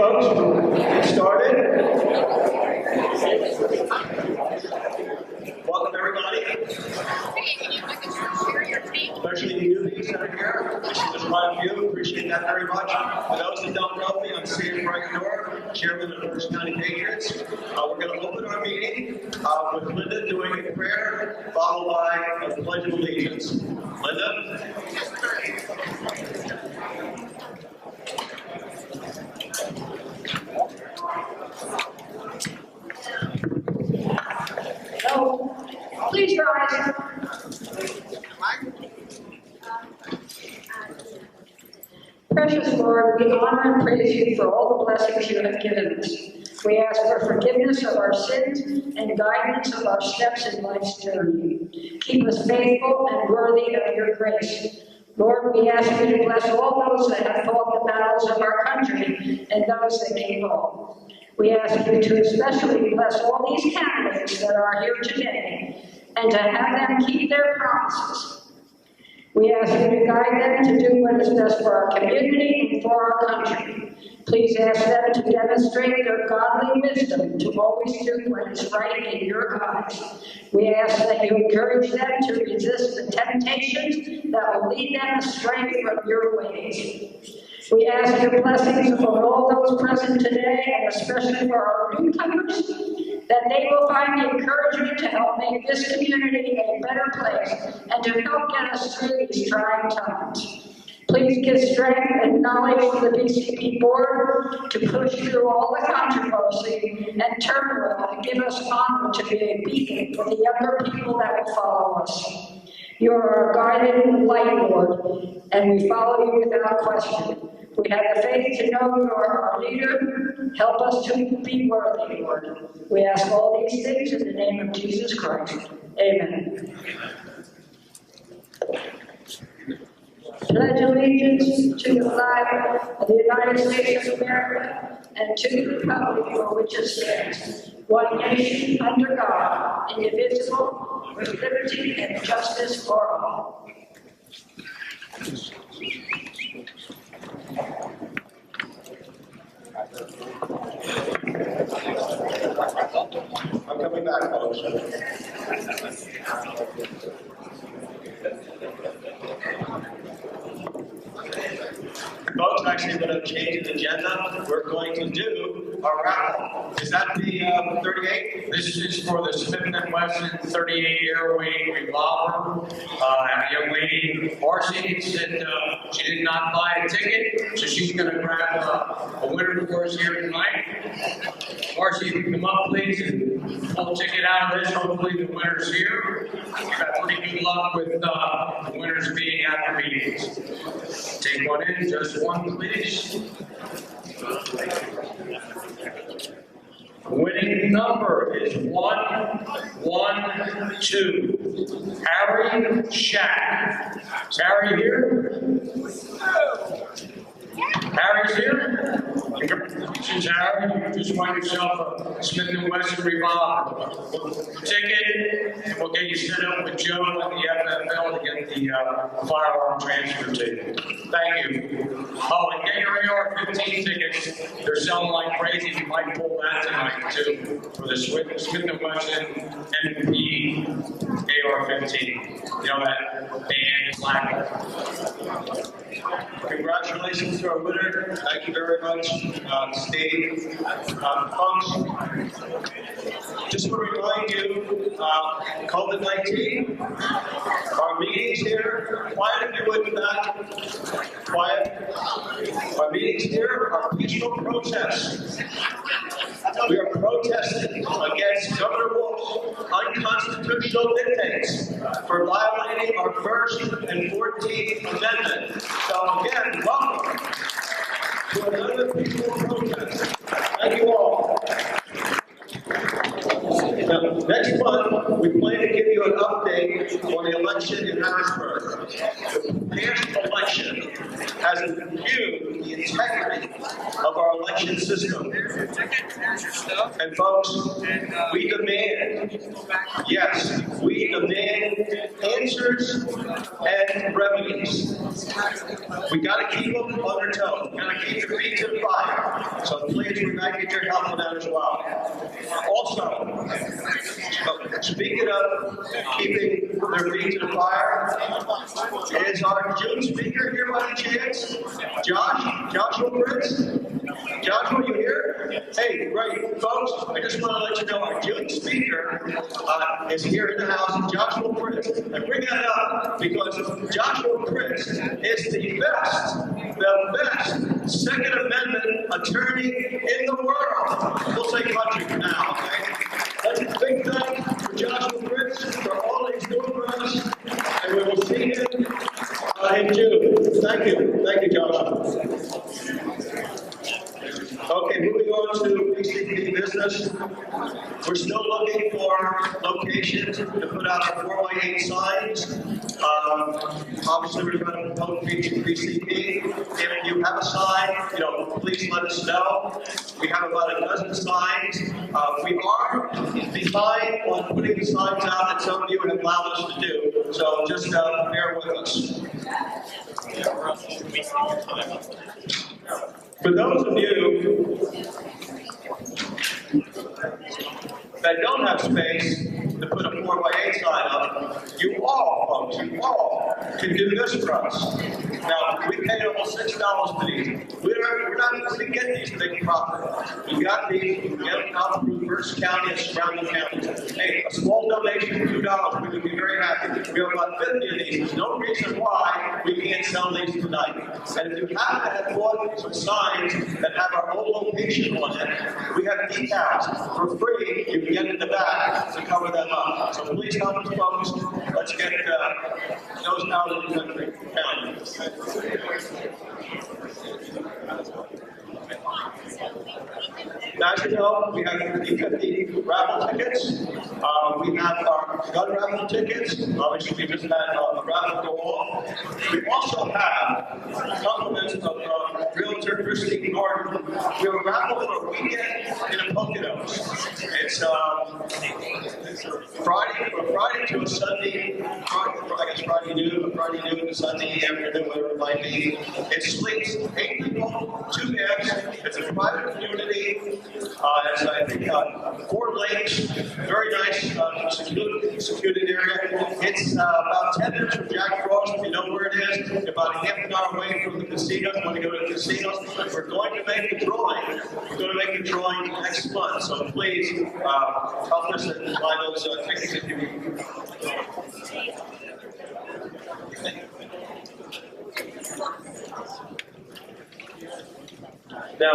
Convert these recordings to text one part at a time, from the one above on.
folks, we'll get started. Welcome, everybody. Especially the newbies that are here. There's quite a few. Appreciate that very much. For those that don't know me, I'm Sam Brighton, Chairman of the First County Patriots. We're going to open our meeting with Linda doing a prayer, followed by a pledge of allegiance. Linda? So, please rise. Precious Lord, we honor and praise you for all the blessings you have given us. We ask for forgiveness of our sins and guidance of our steps in life's journey. Keep us faithful and worthy of your grace. Lord, we ask you to bless all those that have fought the battles of our country and those that gave all. We ask you to especially bless all these candidates that are here today and to have them keep their promises. We ask you to guide them to do what is best for our community and for our country. Please ask them to demonstrate their godly wisdom to always do what is right in your eyes. We ask that you encourage them to resist the temptations that will lead them astray from your ways. We ask your blessings upon all those present today, and especially for our newcomers, that they will find the encouragement to help make this community a better place and to help get us through these trying times. Please give strength and knowledge to the BCP board to push through all the controversy and turmoil and give us honor to be a beacon for the younger people that will follow us. You are our guiding light, Lord, and we follow you without question. We have the faith to know you are our leader. Help us to be worthy, Lord. We ask all these things in the name of Jesus Christ. Amen. Pledge allegiance to the flag of the United States of America and to the republic for which it stands, one nation under God, indivisible, with liberty and justice for all. I'm coming back, folks. Folks, actually, we're going to change the agenda. We're going to do a raffle. Is that the 38? This is for the Smith & Wesson 38 Airway Revolver. A young lady, Marcy, said she did not buy a ticket, so she's going to grab a winner for us here tonight. Marcy, you can come up, please, and pull a ticket out of this. Hopefully the winner's here. We've got pretty good luck with the winners being at the meetings. Take one in, just one, please. Winning number is 112. Harry Shack. Is Harry here? Harry's here? Congratulations, Harry. You just won yourself a Smith & Wesson revolver. Ticket, and we'll get you set up with Joe at the FFL to get the firearm transfer ticket. Thank you. Oh, and get your AR-15 tickets. They're selling like crazy. You might pull that tonight, too, for the Smith & Wesson MP AR-15. You know, that band black. Congratulations to our winner. Thank you very much, Steve. Folks, just to remind you, COVID-19, our meetings here, quiet if you would back, quiet. Our meetings here are peaceful protests. We are protesting against Governor Wolf's unconstitutional dictates for violating our First and 14th Amendment. So again, welcome to another peaceful protest. Thank you all. Now, next month, we plan to give you an update on the election in Harrisburg. The past election has impugned the integrity of our election system. And folks, we demand, yes, we demand answers and remedies. We got to keep them on their toes. We got to keep their feet to the fire. So please, we might get your help on that as well. Also, speaking of keeping their feet to the fire, is our June speaker here by any chance? Joshua Prince? Joshua, you here? Hey, great, folks, I just want to let you know our June speaker is here in the house, Joshua Prince. I bring that up because Joshua Prince is the best Second Amendment attorney in the world. We'll say country for now, okay? That's a big thank for Joshua Prince for all he's doing for us, and we will see him in June. Thank you, Joshua. Okay, moving on to BCP business. We're still looking for locations to put out our 4x8 signs. Obviously, we're going to promote BCP. If you have a sign, please let us know. We have about a dozen signs. We are behind on putting the signs out that some of you have allowed us to do. So just bear with us. For those of you that don't have space to put a 4x8 sign up, you all can do this for us. Now, we paid almost $6 for these. We're not going to get these big profit. We got these, we can get them out through First County and surrounding counties. Hey, a small donation of $2, we would be very happy. We have about 50 of these. There's no reason why we can't sell these tonight. And if you happen to have bought some signs that have our own location on it, we have decals for free. You can get in the back to cover them up. So please help us, folks. Let's get those out of the country. Now, as you know, we have the raffle tickets. We have our gun raffle tickets. Obviously, we just had a raffle go off. We also have compliments of Realtor Christine Gordon. We have a raffle for a weekend in the Poconos. It's Friday to a Sunday, Friday noon to Sunday afternoon, whatever it might be. It sleeps 8 people, 2 beds. It's a private community. It's, I think, 4 lakes, very nice, secluded area. It's about 10 minutes from Jack Frost, if you know where it is. About a half an hour away from the casinos. When we go to the casinos, we're going to make the drawing. We're going to make the drawing next month. So please help us and buy those tickets if you Now,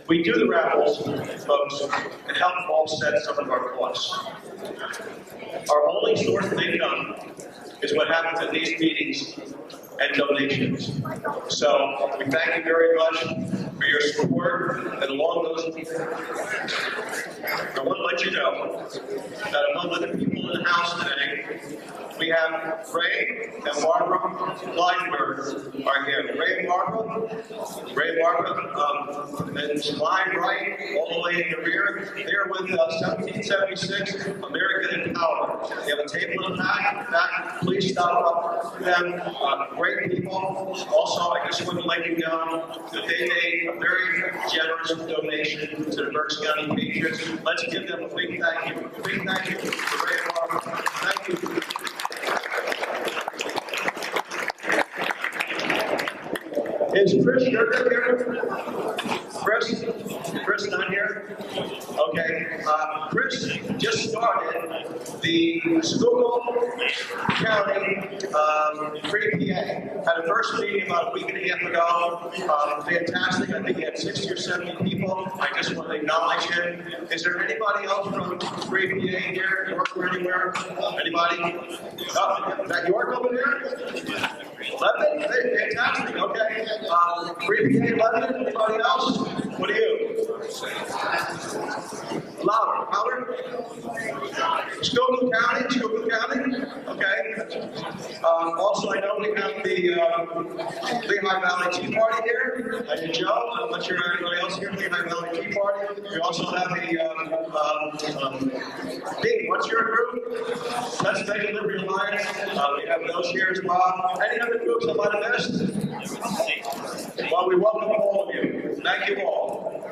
we do the raffles, folks, to help offset some of our costs. Our only source of income is what happens at these meetings and donations. So we thank you very much for your support, and along those, I want to let you know that among the people in the house today, we have Ray and Barbara Lineberg are here. Ray and Barbara, and line right, all the way in the rear. They're with 1776 American and Paula. They have a table in the back. Please stop up to them. Great people. Also, I just want to let you know that they made a very generous donation to the Berks County Patriots. Let's give them a big thank you. A big thank you to Ray and Barbara. Thank you. Is Chris Yerger here? Chris not here? Okay. Chris just started the Schuylkill County Free PA. Had a first meeting about a week and a half ago. Fantastic. I think he had 60 or 70 people. I just want to acknowledge him. Is there anybody else from Free PA here? York or anywhere? Anybody? Oh, is that York over there? 11? Hey, fantastic. Okay. Free PA 11. Anybody else? What are you? Louder. Schuylkill County. Okay. Also, I know we have the Lehigh Valley Tea Party here. And Joe, I'm not sure anybody else here. Lehigh Valley Tea Party. We also have the Dean, what's your group? Pennsylvania Liberty Alliance. We have those here as well. Any other groups I might have missed? Well, we welcome all of you. Thank you all.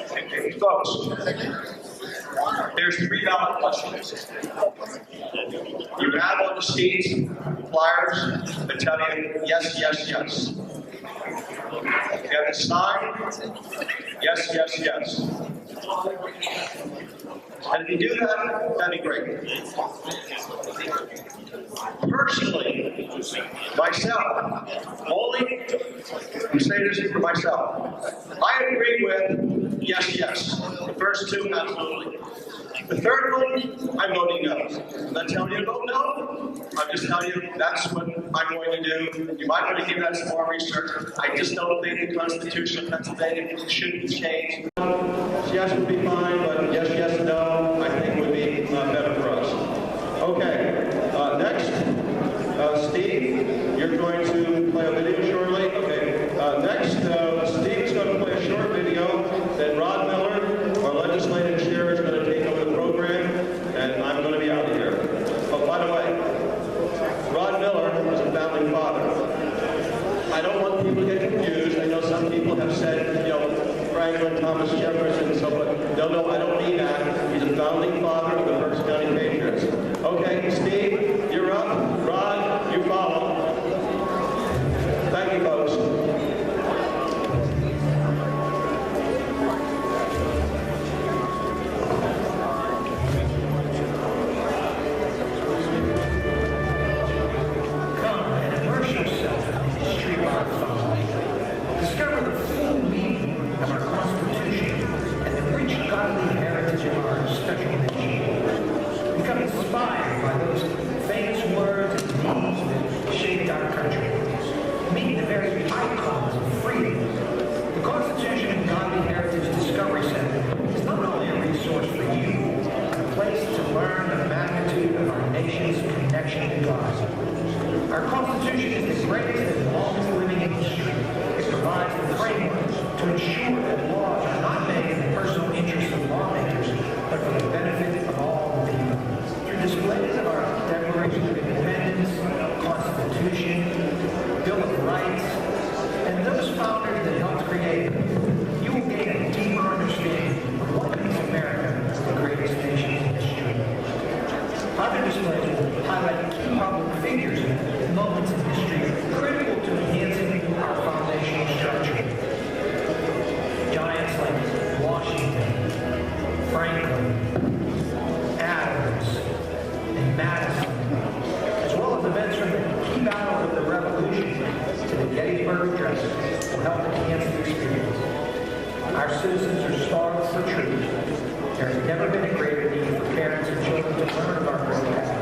Okay, folks, there's 3 ballot questions. You have on the sheets flyers that tell you yes, yes, yes. You have to sign yes, yes, yes. And if you do that, that'd be great. Personally, myself, only, I'm saying this for myself, I agree with yes, yes. The first 2, absolutely. The third one, I'm voting no. I'm not telling you to vote no. I'm just telling you that's what I'm going to do. You might want to give that some more research. I just don't think the Constitution of Pennsylvania should be changed. Yes would be fine, but yes, yes, no, I think would be better for us. Okay, next, Steve, you're going to play a video shortly. Okay, next, Steve is going to play a short video. Then Rod Miller, our legislative chair, is going to take over the program, and I'm going to be out of here. Oh, by the way, Rod Miller was a founding father. I don't want people to get confused. I know some people have said, you know, Franklin, Thomas Jefferson, and so forth. No, I don't mean that. He's a founding father of the Berks County Patriots. Okay, Steve, you're up. Rod, you follow. Thank you, folks. Come and immerse yourself in the history of our founding. Discover the full meaning of our Constitution and the rich godly heritage of our special nation. Become inspired by those famous words and deeds that shaped our country. Meet the very icons of freedom. The Constitution and Godly Heritage Discovery Center is not only a resource for you, but a place to learn the magnitude of our nation's connection to God. Our Constitution is the greatest and longest living in history. It provides the framework to ensure that laws are not made in the personal interest of lawmakers, but for the benefit of all the people. Through displays of our Declaration of Independence, Constitution, Bill of Rights, and those founders that helped create them, you will gain a deeper understanding of what makes America the greatest nation in history. Other displays will highlight key public figures and moments in history critical to enhancing our foundational structure. Giants like Washington, Franklin, Adams, and Madison, as well as events from the key battles of the Revolution to the Gettysburg Address, will help enhance the experience. Our citizens are starved for truth. There has never been a greater need for parents and children to learn of our great past.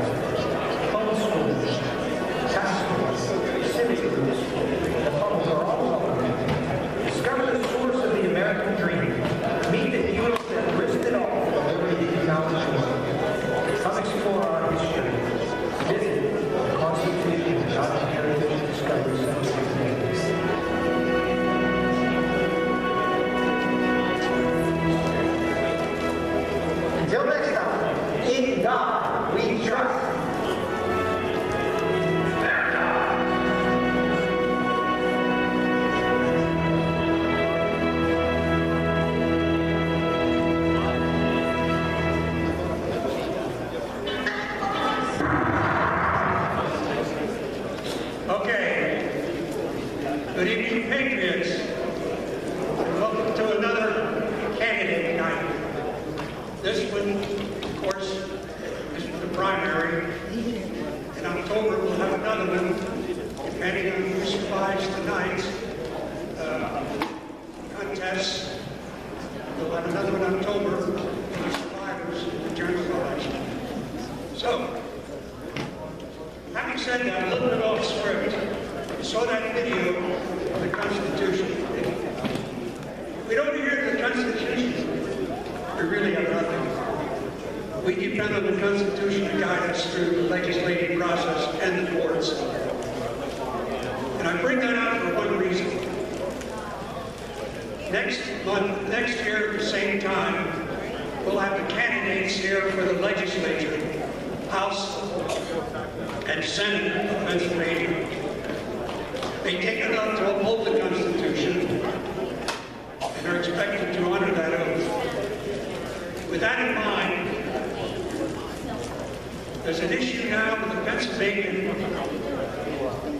Homeschools, passports, civic groups, the public are all welcome. Discover the source of the American dream. Meet the heroes that risked it all for liberty and knowledge. Come explore our history. Visit the Constitution and Godly Heritage Discovery Center today. Until next time, in God we trust. Okay. Good evening, Patriots. Welcome to another candidate night. This one, of course, is the primary. In October, we'll have another one, depending on who survives tonight's contest. We'll have another one in October for the survivors of the general election. So, having said that, a little bit off script, you saw that video of the Constitution. If we don't adhere to the Constitution, we really have nothing. We depend on the Constitution to guide us through the legislative process and the courts. And I bring that out for one reason. Next year at the same time, we'll have the candidates here for the legislature. House and Senate of Pennsylvania. They take it up to uphold the Constitution and are expected to honor that oath. With that in mind, there's an issue now with the Pennsylvania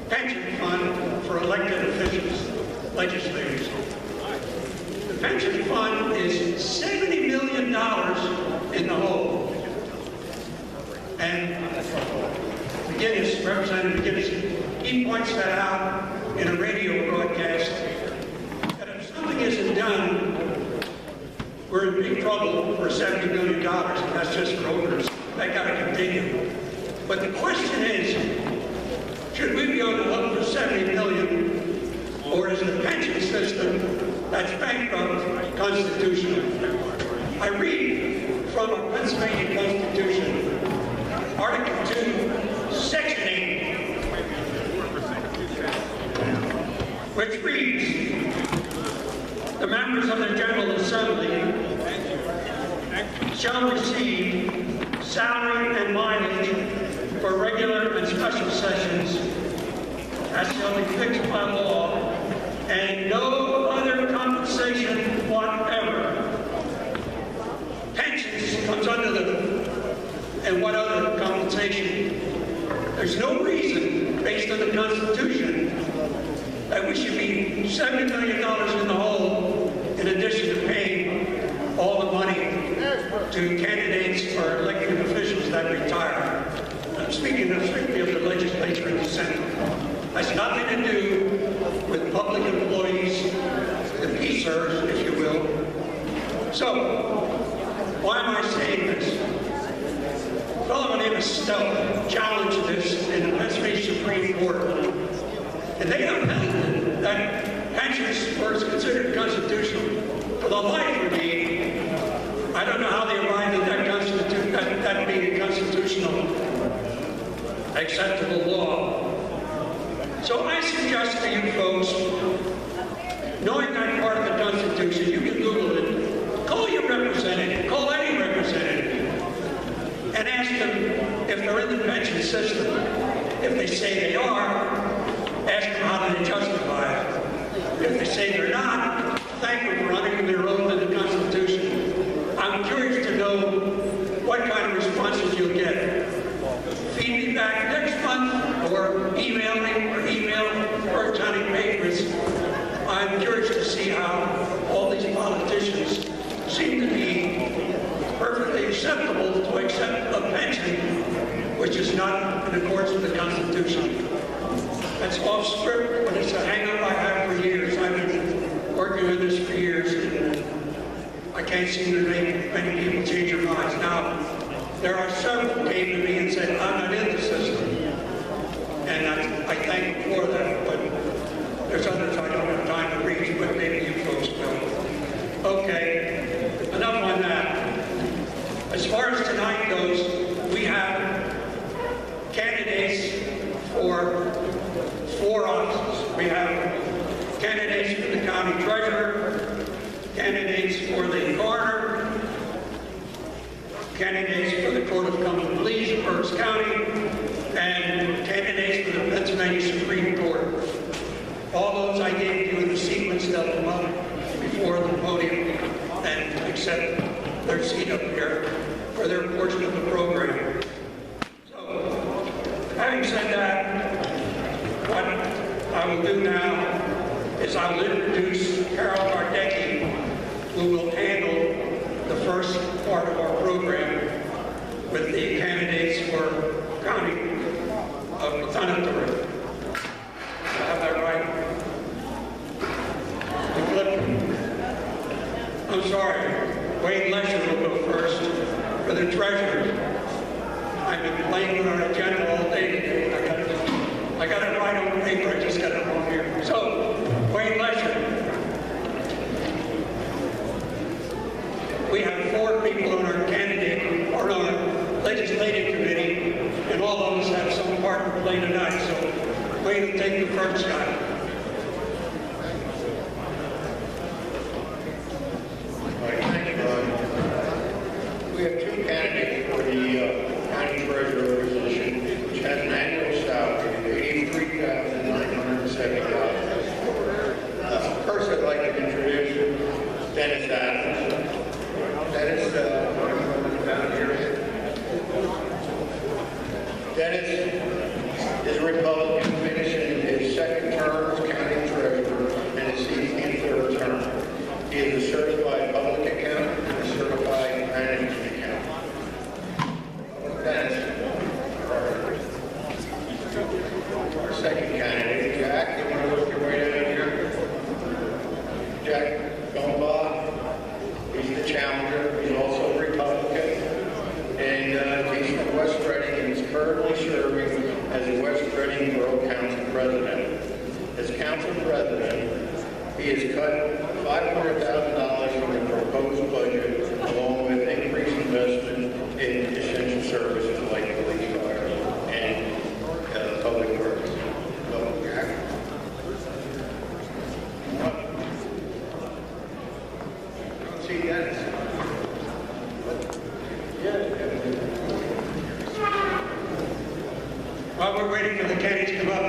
pension fund for elected officials, legislators. The pension fund is $70 million in the hole. And Representative McGinnis, he points that out in a radio broadcast, that if something isn't done, we're in big trouble for $70 million, and that's just for owners. That got to continue. But the question is, should we be on the hook for $70 million, or is the pension system that's bankrupt constitutional? I read from our Pennsylvania Constitution, Article 2, Section 8, which reads, the members of the General Assembly shall receive salary and mileage for regular and special sessions as shall be fixed by law, and no other compensation whatever. Pensions comes under the, and what other compensation? There's no reason, based on the Constitution, that we should be $70 million in the hole in addition to paying all the money to candidates or elected officials that retire. I'm speaking strictly of the legislature and the Senate. Has nothing to do with public employees, the PSERs, if you will. So, why am I saying this? A fellow by the name of Stella challenged this in the Pennsylvania Supreme Court. And they upheld that pensions were considered constitutional. For the life of me, I don't know how they arrived at that being a constitutional acceptable law. So I suggest to you folks, knowing that part of the Constitution, you can Google it, call your representative, call any representative, and ask them if they're in the pension system. If they say they are, ask them how do they justify it. If they say they're not, thank them for honoring their oath in the Constitution. I'm curious to know what kind of responses you'll get. Feed me back next month, or email me, or email First County Patriots. I'm curious to see how all these politicians seem to be perfectly acceptable to accept a pension which is not in accordance with the Constitution. That's off script, but it's a hang-up I have for years. I've been working with this for years, and I can't seem to make many people change their minds. Now, there are several who came to me and said, I'm not in the system. And I thank them for that, but there's others I don't have time to reach, but maybe you folks will. Okay, enough on that. As far as tonight goes, we have candidates for 4 offices. We have candidates for the county treasurer, candidates for the coroner, candidates for the Court of Common Pleas in Berks County, and candidates for the Pennsylvania Supreme Court. All those I gave you in the sequence that come up before the podium and accept their seat up here for their portion of the program. So, having said that, what I will do now is I will introduce Gardecki, who will handle the first part of our program with the candidates for county of Untitled. I have that right? The clip. I'm sorry. Wayne Lesher will go first for the treasurer. I've been playing with our agenda all day today. I got it right on paper. I just got it wrong here. So, Wayne Lesher. We have 4 people on our candidate, or on our legislative committee, and all of us have some part to play tonight. So, Wayne will take the first guy. We have 2 candidates for the county treasurer Dennis is a Republican, finishing his second term as county treasurer and is seeking his third term. He is a certified public accountant and a certified management accountant. Dennis. Our second candidate, Jack. You want to look your way down here? Jack Gomba. He's the challenger. He's also a Republican. And he's from West Reading and is currently serving as the West Reading Borough Council President. As Council President, he has cut $500,000 from the proposed budget, along with increased investment in essential services like police, fire, and public works. So, Jack. See Dennis. While we're waiting for the candidates to come up,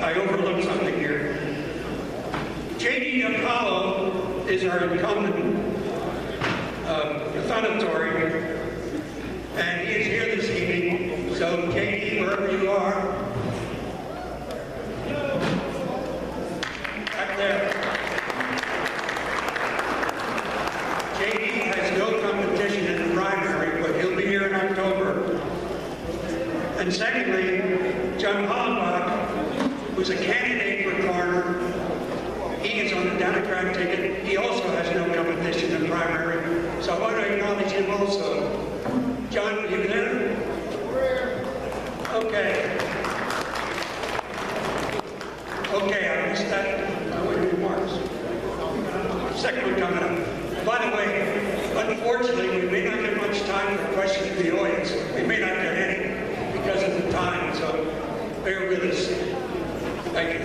I overlooked something here. J.D. Apollo is our incumbent authority, and he is here this evening. So, J.D., wherever you are, back there. J.D. has no competition in the primary, but he'll be here in October. And secondly, John Hollenbach, who's a candidate for coroner, he is on the Democrat ticket. He also has no competition in primary. So I want to acknowledge him also. John, are you there? Okay. Okay, I missed that. I wouldn't remarks. Second one coming up. By the way, unfortunately, we may not get much time for questions from the audience. We may not get any because of the time, so bear with us. Thank you.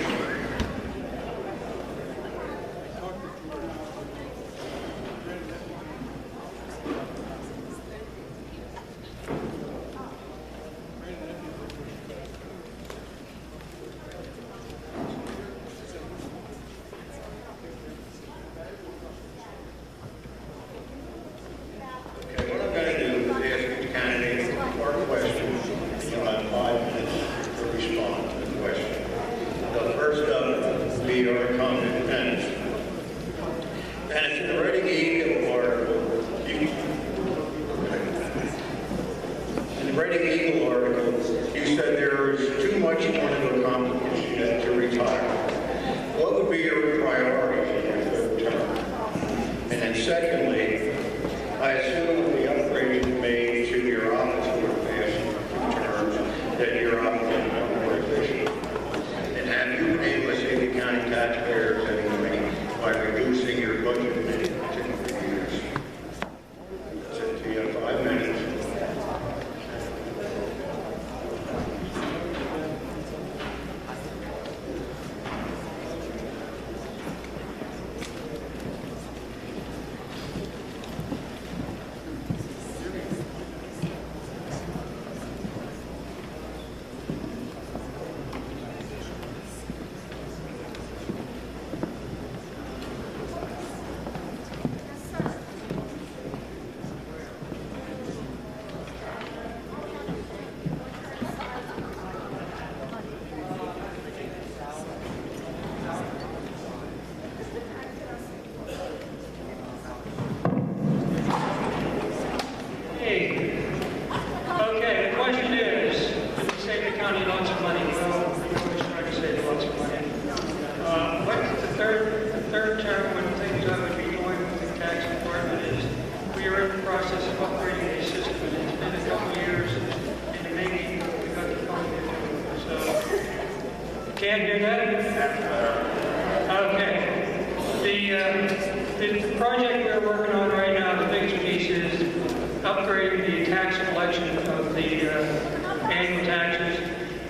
The project we're working on right now, the biggest piece is upgrading the tax collection of the annual taxes.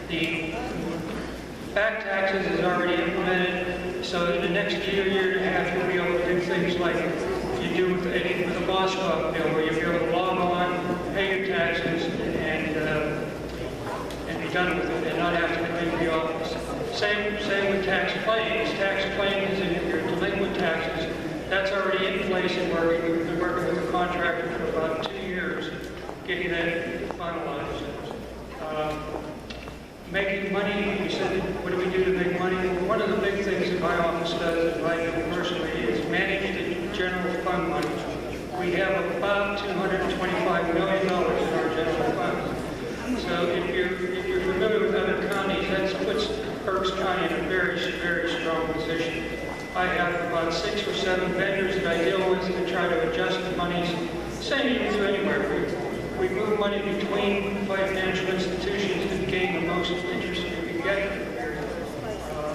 The back taxes is already implemented, so in the next year, year and a half, you'll be able to do things like you do with the boss club bill, where you'll be able to log on, pay your taxes, and be done with it, and not have to come into the office. Same with tax claims. Tax claims and your delinquent taxes, that's already in place and working. We've been working with the contractor for about 2 years, getting that finalized. Making money, you said, what do we do to make money? One of the big things that my office does, and I do personally, is manage the general fund money. We have about $225 million in our general fund. So if you're familiar with other counties, that puts Berks County in a very, very strong position. I have about 6 or 7 vendors that I deal with to try to adjust the monies. Same you do anywhere. We move money between financial institutions to gain the most interest we can get.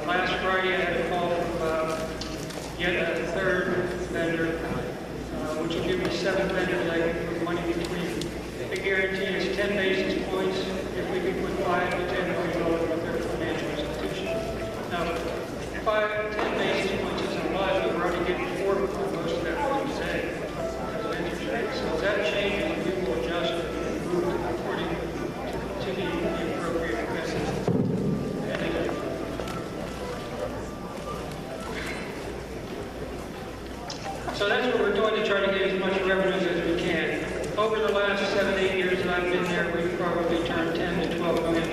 Last Friday I had a call from yet a third vendor, which will give me 7 vendors I can move money between. The guarantee is 10 basis points if we can put $5 to $10 million with their financial institution. Now, 5 to 10 basis points isn't a lot, but we're already getting 4 for most of that money today because of interest rates. So if that changes, we will adjust and move according to the appropriate message. So that's what we're doing to try to get as much revenues as we can. Over the last 7-8 years that I've been there, we've probably turned $10 to $12 million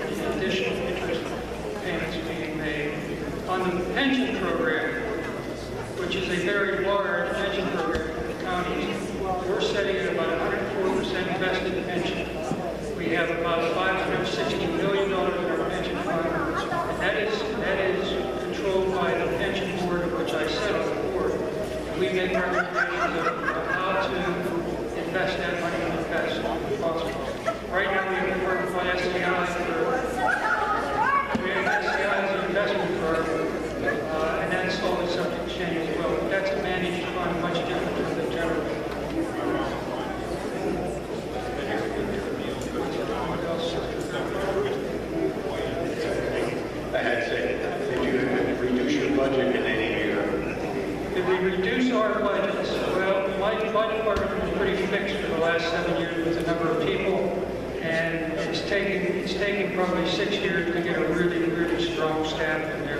in additional interest payments being made. On the pension program, which is a very large pension program for the counties, we're setting at about 104% vested pension. We have about $560 million in our pension fund, and that is controlled by the pension board, of which I sit on the board. And we make recommendations of how to invest that money in the best possible. Right now we have a firm called SCI as an investment firm, and that's always subject to change as well. But that's a managed fund, much different from the general. I had said, did you reduce your budget in any year? Did we reduce our budgets? Well, my department was pretty fixed for the last 7 years with the number of people, and it's taken probably 6 years to get a really, really strong staff in there.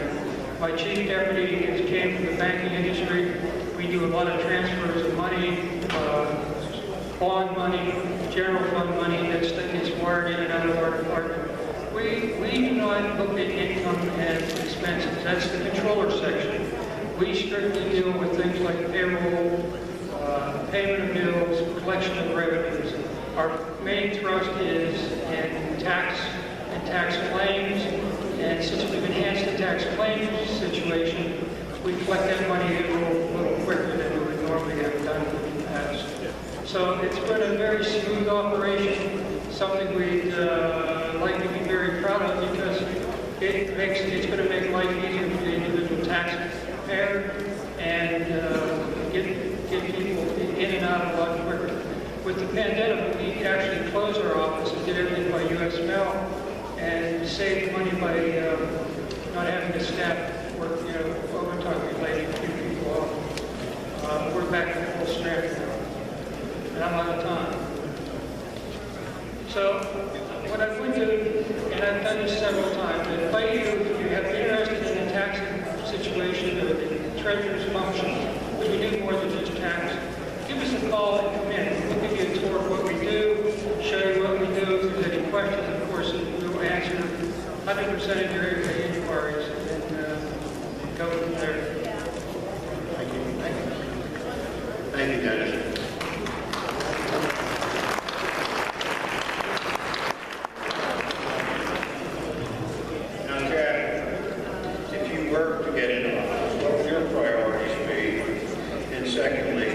My chief deputy came from the banking industry. We do a lot of transfers of money, bond money, general fund money that gets wired in and out of our department. We do not look at income and expenses. That's the controller section. We strictly deal with things like payroll, payment of bills, collection of revenues. Our main thrust is in tax and tax claims, and since we've enhanced the tax claims situation, we collect that money a little quicker than we would normally have done in the past. So it's been a very smooth operation, something we'd like to be very proud of because it's going to make life easier for the individual taxpayer and get people in and out a lot quicker. With the pandemic, we actually closed our office and did everything by U.S. mail and saved money by not having to staff work, overtime related to keep people off. We're back to full strength now, and I'm out of time. So what I would do, and I've done this several times, I invite you, if you have interested in the tax situation or the treasurer's function, which we do more than just tax, give us a call and come in. We'll give you a tour of what we do, show you what we do. If there's any questions, of course, we'll answer 100% of your inquiries and go from there. Thank you. Thank you, Dennis. Now, Chad, if you were to get into office, what would your priorities be? And secondly,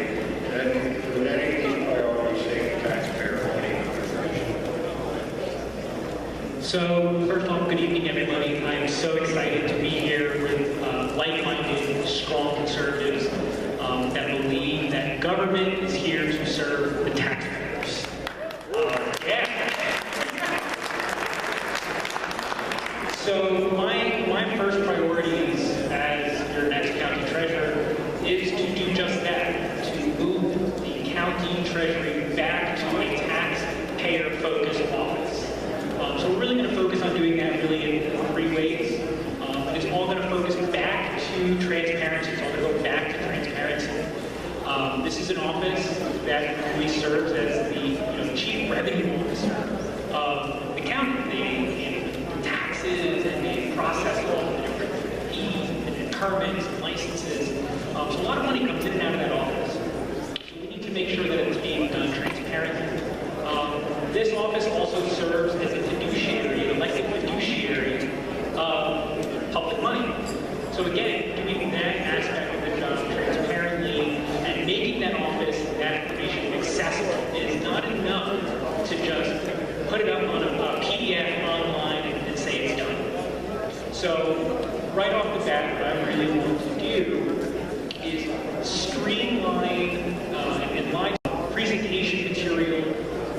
would any of these priorities save the taxpayer money? So, first off, good evening, everybody. I am so excited to be here with like-minded, strong conservatives that believe that government is here to serve the taxpayers. So, my first priorities as your next county treasurer is to do just that, to move the county treasury back to a taxpayer-focused office. So we're really going to focus on doing that really in 3 ways. It's all going to focus back to transparency. It's all going to go back to transparency. This is an office that really serves as the chief revenue officer of the county. office also serves as a fiduciary, an elected fiduciary of public money. So again, doing that aspect of the job transparently and making that office, that information accessible is not enough to just put it up on a PDF online and say it's done. So right off the bat, what I really want to do is streamline and line presentation material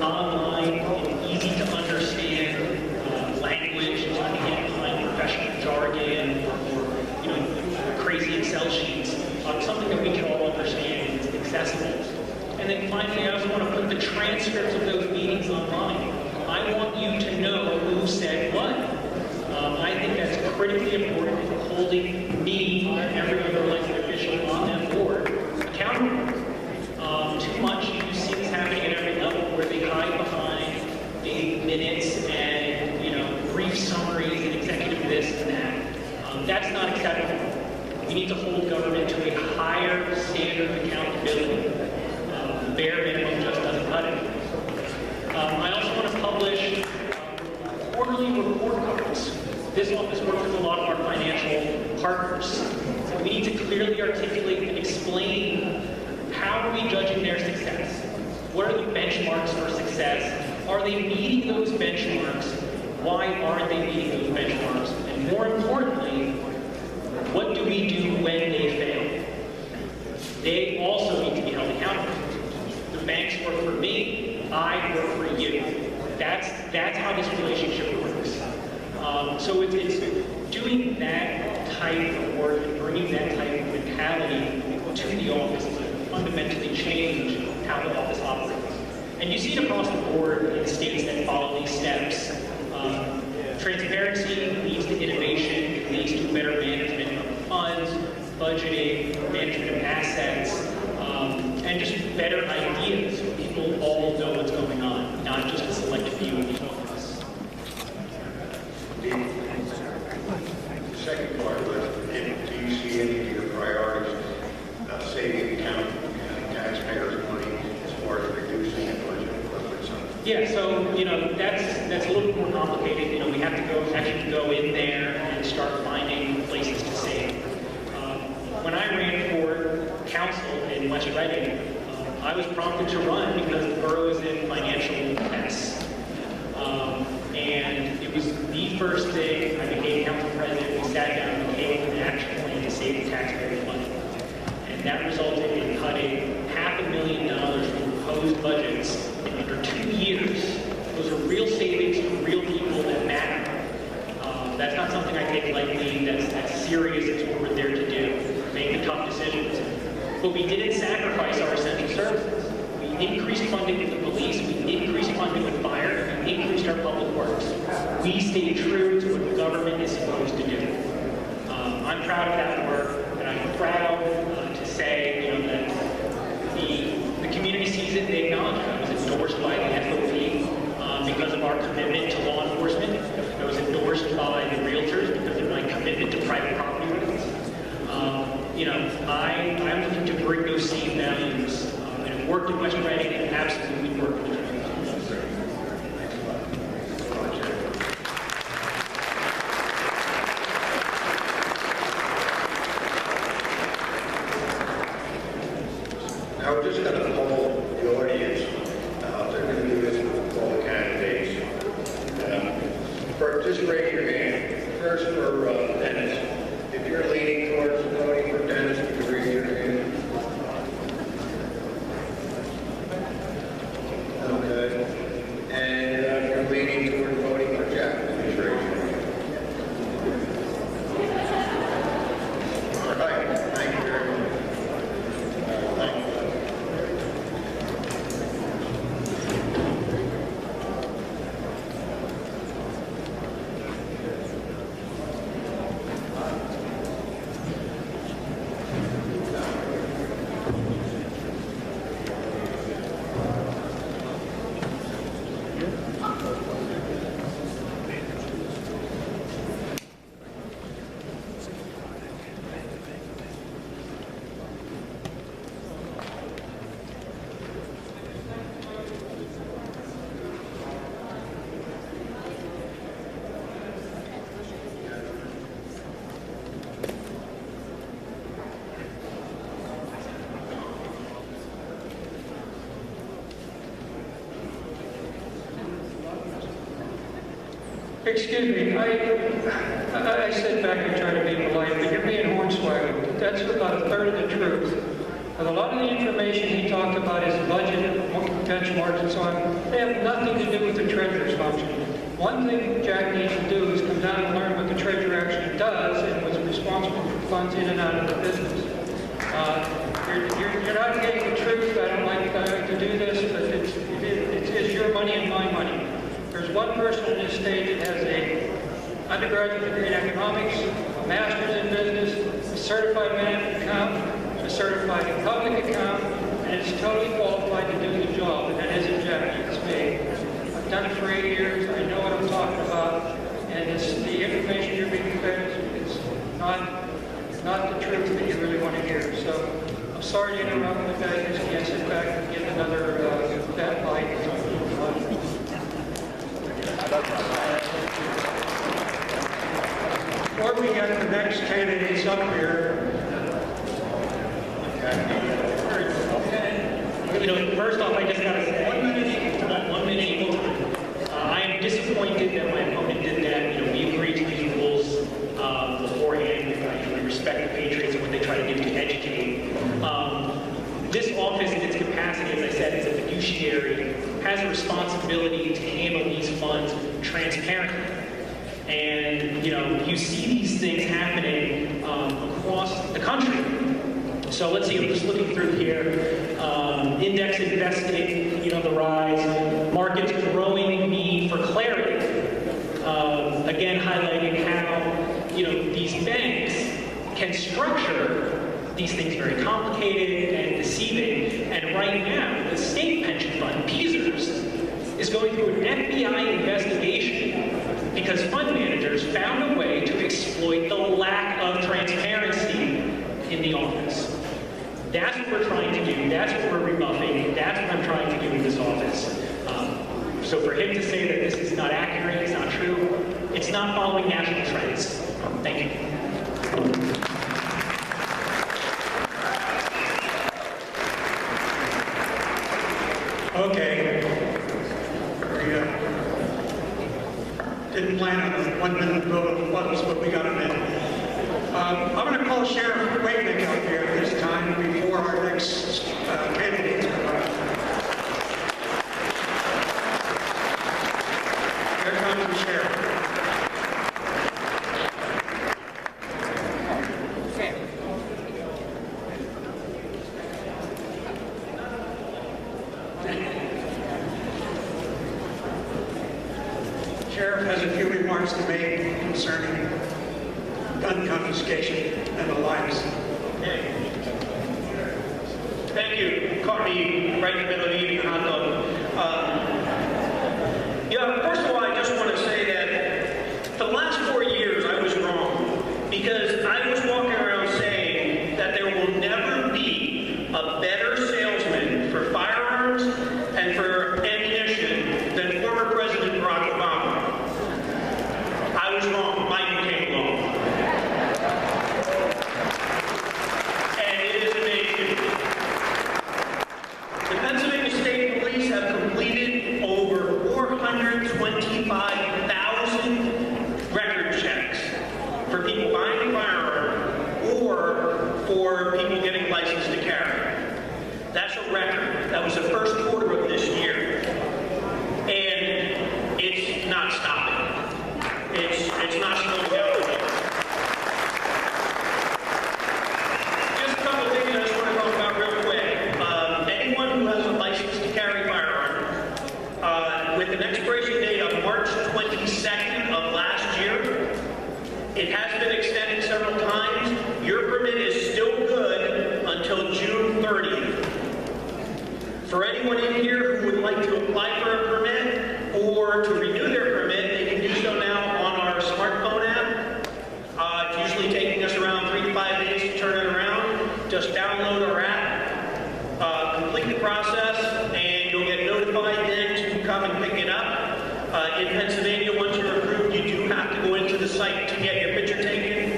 online in easy to understand language, so I can get behind professional jargon or crazy Excel sheets, something that we can all understand and is accessible. And then finally, I also want to put the transcripts of those meetings online. I want you to know who said what. I think that's critically important for holding me and every other elected official on that board accountable. Too much, you see this happening at every level where they hide behind the minutes and brief summaries and executive this and that. That's not acceptable. We need to hold government to a higher standard of accountability. The bare minimum just doesn't cut it. I also want to publish quarterly report cards. This office works with a lot of our financial partners. We need to clearly articulate and explain how are we judging their success? What are the benchmarks for success? Are they meeting those benchmarks? Why aren't they meeting those benchmarks? And more importantly, what do we do when they fail? They also need to be held accountable. The banks work for me, I work for you. That's how this relationship works. So it's doing that type of work and bringing that type of mentality to the office to fundamentally change how the office operates. And you see it across the board in states that follow these steps. Transparency leads to innovation, it leads to better management of funds, budgeting, management of assets, and just better ideas so people all know what's going on, not just a select few in the office. The second part was, do you see any of your priorities saving county taxpayers' money as far as reducing the budget? Yeah, so that's a little bit more complicated. We have to actually go in there and start finding places to save. When I ran for council in West Reading, I was prompted to run because the borough is in financial mess. And it was the first thing I became council president. We sat down and came up with an action plan to save the taxpayers' money. And that resulted in cutting $500,000 from proposed budgets in under 2 years. Those are real savings for real people that matter. That's not something I take lightly. That's serious. It's what we're there to do. Make the tough decisions. But we didn't sacrifice our essential services. We increased funding with the police. We increased funding with fire. We increased our public works. We stayed true to what the government is supposed to do. I'm proud of that work, and I'm proud to say, that the community sees it. They acknowledge it. I was endorsed by the FOP because of our commitment to law enforcement. I was endorsed by the realtors because of my commitment to private property rights. I'm looking to bring those same values and have worked in West Reading and absolutely worked with the Now we're just going to poll the audience. They're going to do this with all the candidates. Just raise your hand. First for Dennis. If you're leaning towards voting for Dennis, you can raise your hand. Okay. And if you're leaning towards voting for Jack, please raise your hand. All right. Thank you very much. Thank you. Excuse me, I sit back and try to be polite, but you're being hornswoggled. That's about a third of the truth. But a lot of the information he talked about, his budget, benchmarks and so on, they have nothing to do with the treasurer's function. One thing Jack needs to do is come down and learn what the treasurer actually does and was responsible for funds in and out of the business. You're not getting the truth. I don't like to do this, but it's your money and my money. There's one person in this state that has a undergraduate degree in economics, a master's in business, a certified management accountant, a certified public accountant, and is totally qualified to do the job. And that isn't Jackie, it's me. I've done it for 8 years. I know what I'm talking about, and the information you're being fed is not the truth that you really want to hear. So I'm sorry to interrupt, but I just can't sit back and get another fat bite. Before we get the next candidates up here, First off, I just got to say, 1 minute. I am disappointed that my opponent did that. We agreed to these rules beforehand. We respect the Patriots and what they try to do to educate. This office, in its capacity, as I said, as a fiduciary, has a responsibility to handle these funds transparently. And you see these things happening across the country. So let's see, I'm just looking through here. Index investing, the rise. Markets growing need for clarity. Again, highlighting how, these banks can structure these things very complicated and deceiving. And right now, the state pension fund, Peters, is going through an FBI investigation because fund managers found a way to exploit the lack of transparency in the office. That's what we're trying to do. That's what we're rebuffing. That's what I'm trying to do in this office. So for him to say that this is not accurate, it's not true, it's not following national trends. Thank you. okay. We didn't plan on a 1 minute vote of funds, but we got a minute. I'm going to call Sheriff Wakeman up here this time before our next candidates come up. Here comes the Sheriff. Sheriff has a few remarks to make concerning gun confiscation and the likes. Thank you. Caught me right in the middle of the evening hot dog. First of all, I just want to say that for the last 4 years I was wrong because I was walking around saying that there will never be a better salesman for firearms and for ammunition than former President Barack Obama. I was wrong. Biden came along. And it is amazing. The Pennsylvania State Police have completed over 425,000 record checks for people buying a firearm or for people getting licensed to carry. That's a record. That was the first quarter of this year. And it's not stopping. It's not slowing down. Just a couple of things I just want to talk about real quick. Anyone who has a license to carry firearm, with an expiration date of March 22nd of last year, it has been extended several times. Your permit is still good until June 30th. For anyone in here who would like to apply for a permit or to renew their permit, they can do so now on our smartphone app. It's usually taking us around 3 to 5 days to turn it around. Just download our app, complete the process, and you'll get notified then to come and pick it up. In Pennsylvania, once you're approved, you do have to go into the site to get your picture taken,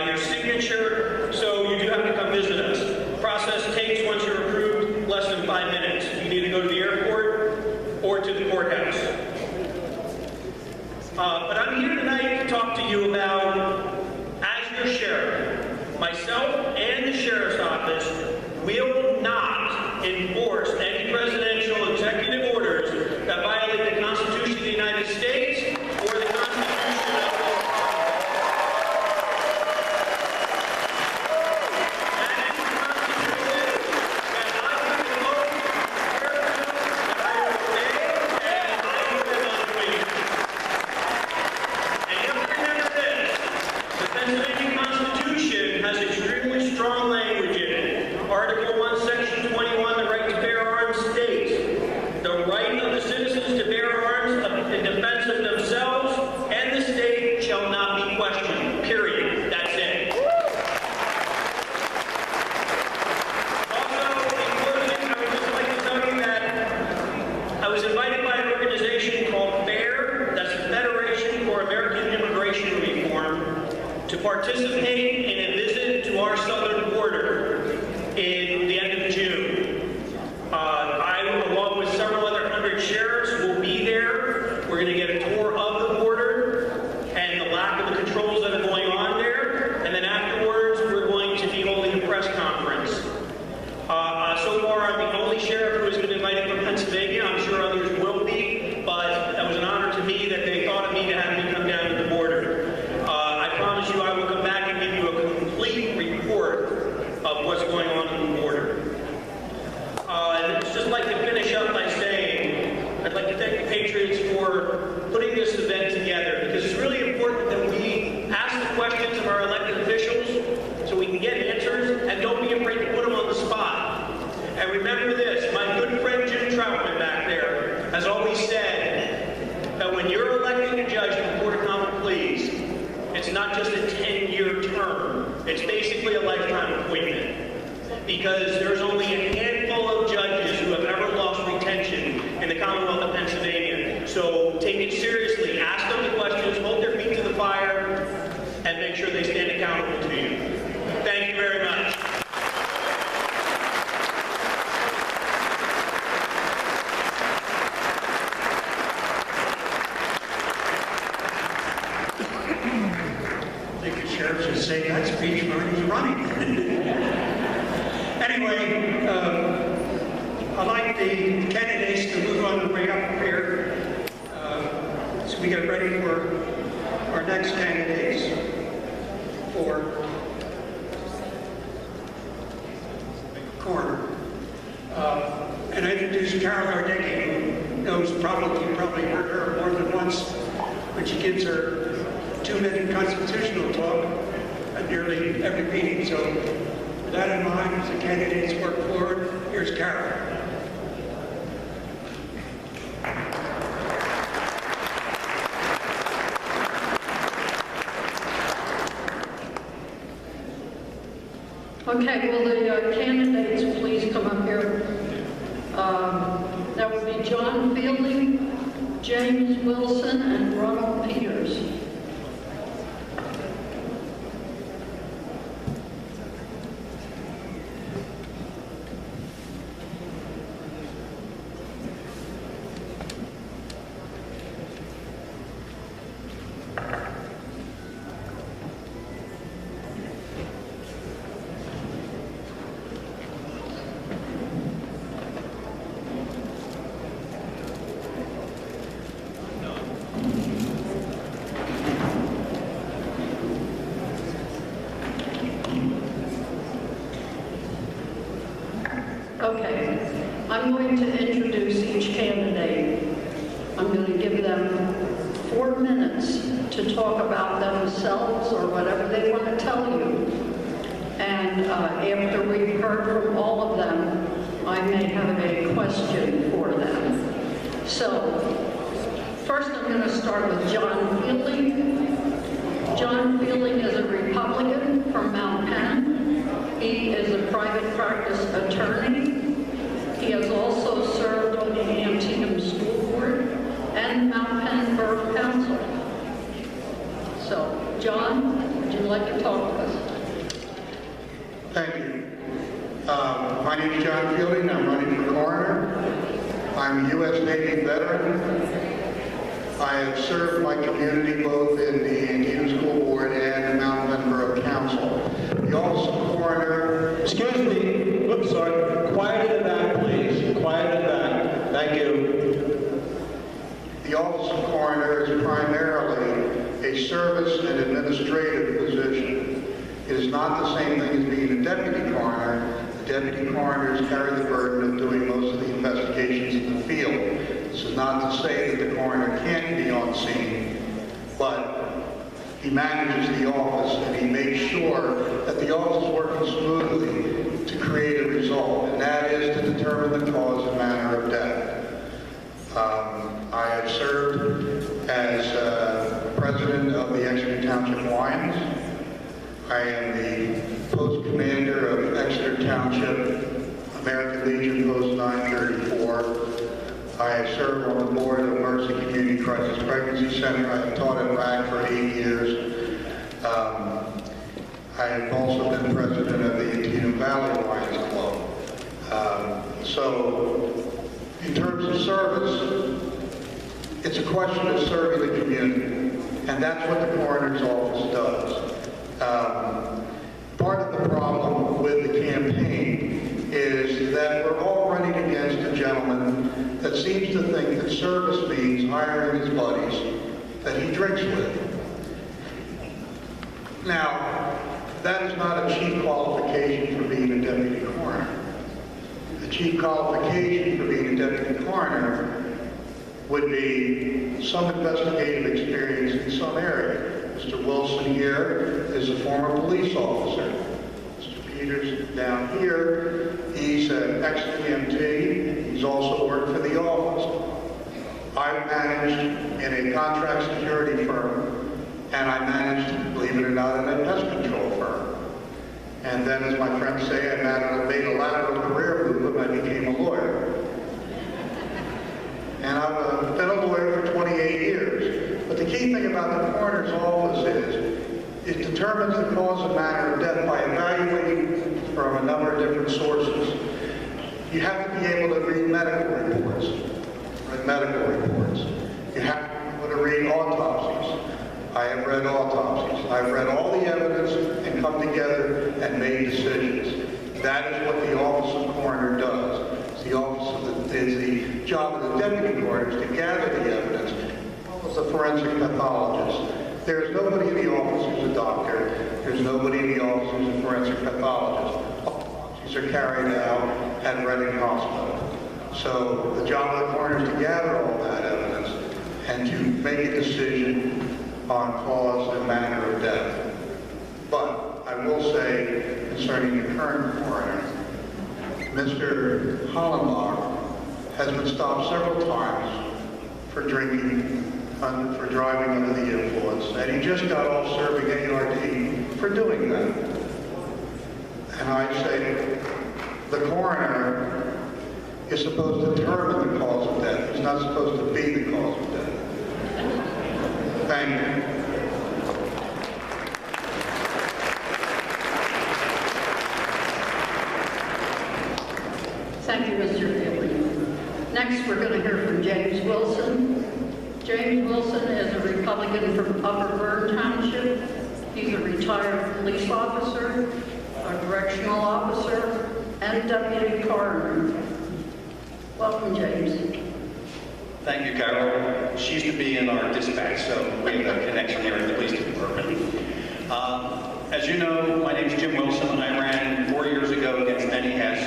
your signature, so you do have to come visit us. The process takes, once you're approved, less than 5 minutes. You can either go to the airport or to the courthouse. But I'm here tonight to talk to you about, as your sheriff, myself and the sheriff's office will not enforce any presidential executive orders that violate the Constitution of the United States or the Constitution of the participate in a visit to our southern border in the end of June. I, along with several other 100 sheriffs, will be there. We're going to get a tour of the border and the lack of the controls that are going on there. And then afterwards, we're going to be holding a press conference. So far, I'm the only sheriff who has been invited from Pennsylvania. I'm sure others will be, but it was an honor to me that they thought of me to have me come down to the border. I promise you I will come back and give you a complete report of what's going on in the border. I'd just like to finish up by saying I'd like to thank the Patriots for putting this event together, because it's really important that we ask the questions of our elected officials so we can get answers, and don't be afraid to put them on the spot. And remember this, my good friend Jim Troutman back there has always said that when you're electing a judge in the Court of Common Pleas, it's not just a 10-year term. It's basically a lifetime appointment. Because there's only a handful of judges who have ever lost retention in the Commonwealth of Pennsylvania. So take it seriously. Ask them the questions, hold their feet to the fire, and make sure they stand accountable to you. Thank you very much. Should say that speech when he's running. Anyway, I'd like the candidates to move on the way up here so we get ready for our next candidates for coroner. And I introduce Gardecki, who knows you probably heard her more than once when she gives her 2-minute constitutional talk at nearly every meeting. So with that in mind, as the candidates work forward, here's Carol. Okay, will the candidates please come up here? That would be John Fielding, James Wilson, and Ronald Peters. Okay, I'm going to introduce each candidate. I'm going to give them 4 minutes to talk about themselves or whatever they want to tell you. And after we've heard from all of them, I may have a question for them. So, first I'm going to start with John Fielding. John Fielding is a Republican from Mount Penn. He is a private practice attorney. He has also served on the Antietam School Board and Mount Penn Borough Council. So, John, would you like to talk to us? Thank you. My name is John Fielding. I'm running for coroner. I'm a U.S. Navy veteran. I have served my community both in the Antietam School Board and the Mount Pleasant Borough Council. The Office of Coroner... Excuse me. Oops, sorry. Quiet in the back, please. Quiet in the back. Thank you. The Office of Coroner is primarily a service and administrative position. It is not the same thing as being a deputy coroner. The deputy coroners carry the burden of doing most of the investigations in the field. This is not to say that the coroner can't be on scene, but he manages the office and he makes sure that the office is working smoothly to create a result, and that is to determine the cause and manner of death. I have served as president of the Exeter Township Lions. I am the post commander of Exeter Township American Legion Post 934. I have served on the board of Mercy Community Crisis Pregnancy Center. I have taught at RAC for 8 years. I have also been president of the Antietam Valley Lions Club. So, in terms of service, it's a question of serving the community, and that's what the coroner's office does. Part of the problem with the campaign is that we're all running against a gentleman that seems to think that service means hiring his buddies that he drinks with. Now, that is not a chief qualification for being a deputy coroner. The chief qualification for being a deputy coroner would be some investigative experience in some area. Mr. Wilson here is a former police officer. Mr. Peters down here, he's an ex-EMT. He's also worked for the office. I've managed in a contract security firm, and I managed, believe it or not, in a pest control firm. And then, as my friends say, I made a lateral career move and I became a lawyer. And I've been a lawyer for 28 years. But the key thing about the coroner's office is it determines the cause and manner of death by evaluating from a number of different sources. You have to be able to read medical reports. You have to be able to read autopsies. I have read autopsies. I've read all the evidence and come together and made decisions. That is what the Office of Coroner does. It's the job of the deputy coroner is to gather the evidence. As a forensic pathologist, there's nobody in the office who's a doctor. There's nobody in the office who's a forensic pathologist. Autopsies are carried out at Reading Hospital. So the job of the coroner is to gather all that evidence and to make a decision on cause and manner of death. But I will say, concerning the current coroner, Mr. Hollenbach has been stopped several times for drinking, for driving under the influence, and he just got off serving ARD for doing that. And I say, the coroner is supposed to determine the cause of death. He's not supposed to be the cause of death. Thank you. Thank you, Mr. Bailey. Next, we're going to hear from James Wilson. James Wilson is a Republican from Upper Bern Township. He's a retired police officer, a correctional officer, and deputy coroner. Welcome, James. Thank you, Carol. She used to be in our dispatch, so we have a connection here at the police department. As you know, my name is Jim Wilson. I ran 4 years ago against Denny Hess.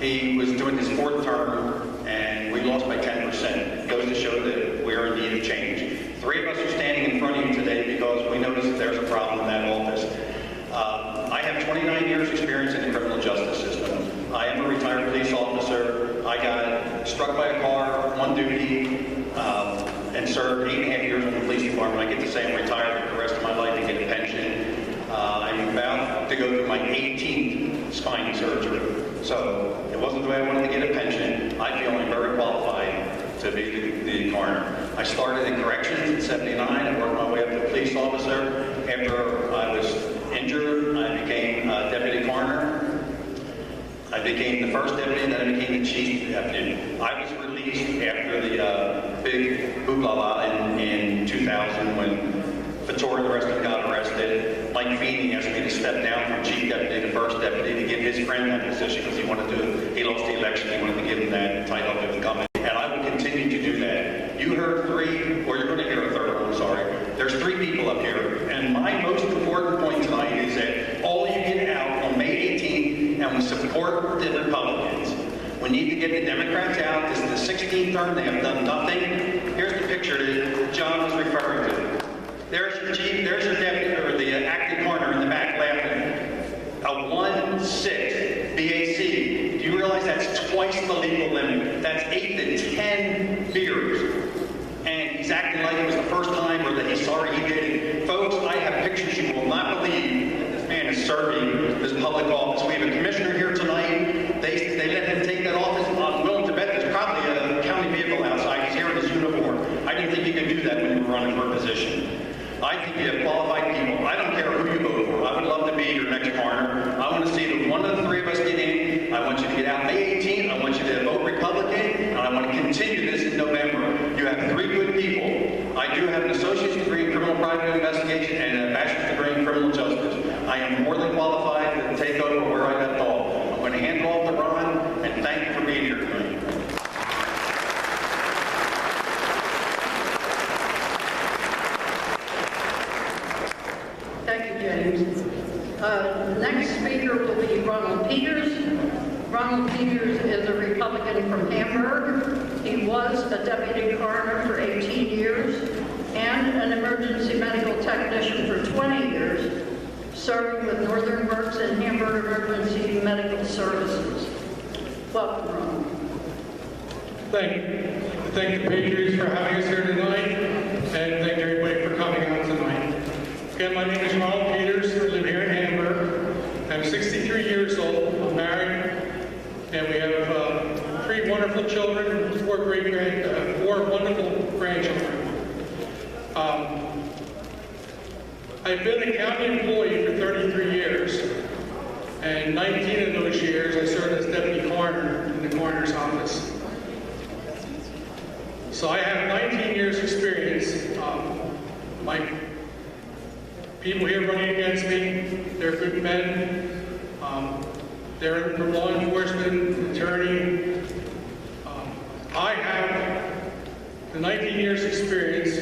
He was doing his 4th term, and we lost by 10%. It goes to show that we're in need of change. 3 of us are standing in front of you today because we noticed that there's a problem in that office. I have 29 years experience in the criminal justice system. I am a retired police officer. I got struck by a car on duty and served 8.5 years in the police department. I get to say I'm retired for the rest of my life and get a pension. I'm about to go through my 18th spine surgery. So it wasn't the way I wanted to get a pension. I feel I'm very qualified to be the coroner. I started in corrections in '79. I worked my way up to police officer. After I was injured, I became deputy coroner. I became the first deputy, and then I became the chief deputy. I was released after the big big hoopla in 2000 when Fator and the rest of them got arrested. Mike Feeney asked me to step down from chief deputy to first deputy to give his friend that position because he lost the election. He wanted to give him that title to become it. And I will continue to do that. You heard three, or you're going to hear a third one, I'm sorry. There's three people up here. And my most important point tonight is that all you get out on May 18th and we support the Republicans. We need to get the Democrats out. This is the 16th term. They have done nothing. Here's the picture that John was referring to. There's your chief, there's your deputy, or the acting coroner in the back laughing. A 1-6 BAC. Do you realize that's twice the legal limit? That's 8 to 10 beers. And he's acting like it was the first time or that he's sorry he did it. Folks, I have pictures you will not believe that this man is serving this public office. We have a commissioner here tonight. They let him take that office. I'm willing to bet there's probably a county vehicle outside. He's here in his uniform. I didn't think you could do that when you were running for a position. I think you have qualified people. I don't care who you vote for. I would love to be your next coroner. I want to see that one of the three of us get in. I want you to get out May 18th. I want you to vote Republican. And I want to continue this in November. You have three good people. I do have an associate's degree in criminal private investigation and a bachelor's degree in criminal justice. I am more than qualified to take over where I left off. I'm going to hand it off to Ron, and thank you for being here tonight. The next speaker will be Ronald Peters. Ronald Peters is a Republican from Hamburg. He was a deputy coroner for 18 years and an emergency medical technician for 20 years, serving with Northern Works and Hamburg Emergency Medical Services. Welcome, Ronald. Thank you. Thank the Patriots for having us here tonight, and thank everybody for coming out tonight. Again, my name is Ronald Peters. I live here in Hamburg. I'm 63 years old. I'm married, and we have 3 wonderful children, 4 wonderful grandchildren. I've been a county employee for 33 years, and 19 of those years I served as deputy coroner in the coroner's office. So I have 19 years experience. My people here running against me, they're good men. They're from law enforcement, attorney. I have the 19 years experience,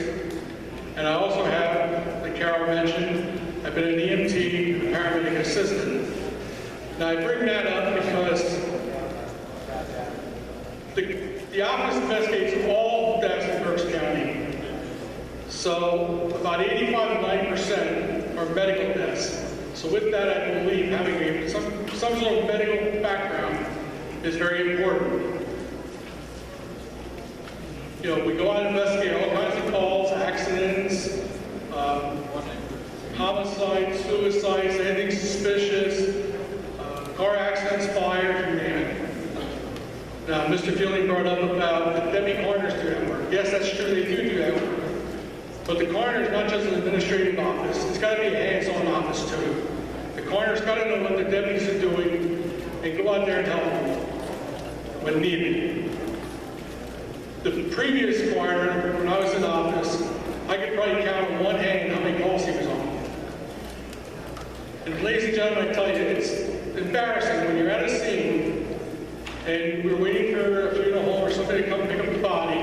and I also have, like Carol mentioned, I've been an EMT, a paramedic assistant. Now I bring that up because the office investigates all deaths in Berks County. So about 85 to 90% are medical deaths. So with that, I believe having some sort of medical background is very important. You know, we go out and investigate all kinds of calls, accidents, homicides, suicides, anything suspicious, car accidents, fires, you name it. Now, Mr. Fielding brought up about the deputy coroners do that work. Yes, that's true, they do that work. But the coroner is not just an administrative office. It's got to be a hands-on office, too. The coroner's got to know what the deputies are doing and go out there and help them when needed. The previous coroner, when I was in office, I could probably count on one hand how many calls he was on. And ladies and gentlemen, I tell you, it's embarrassing when you're at a scene and we're waiting for a funeral home or somebody to come pick up the body,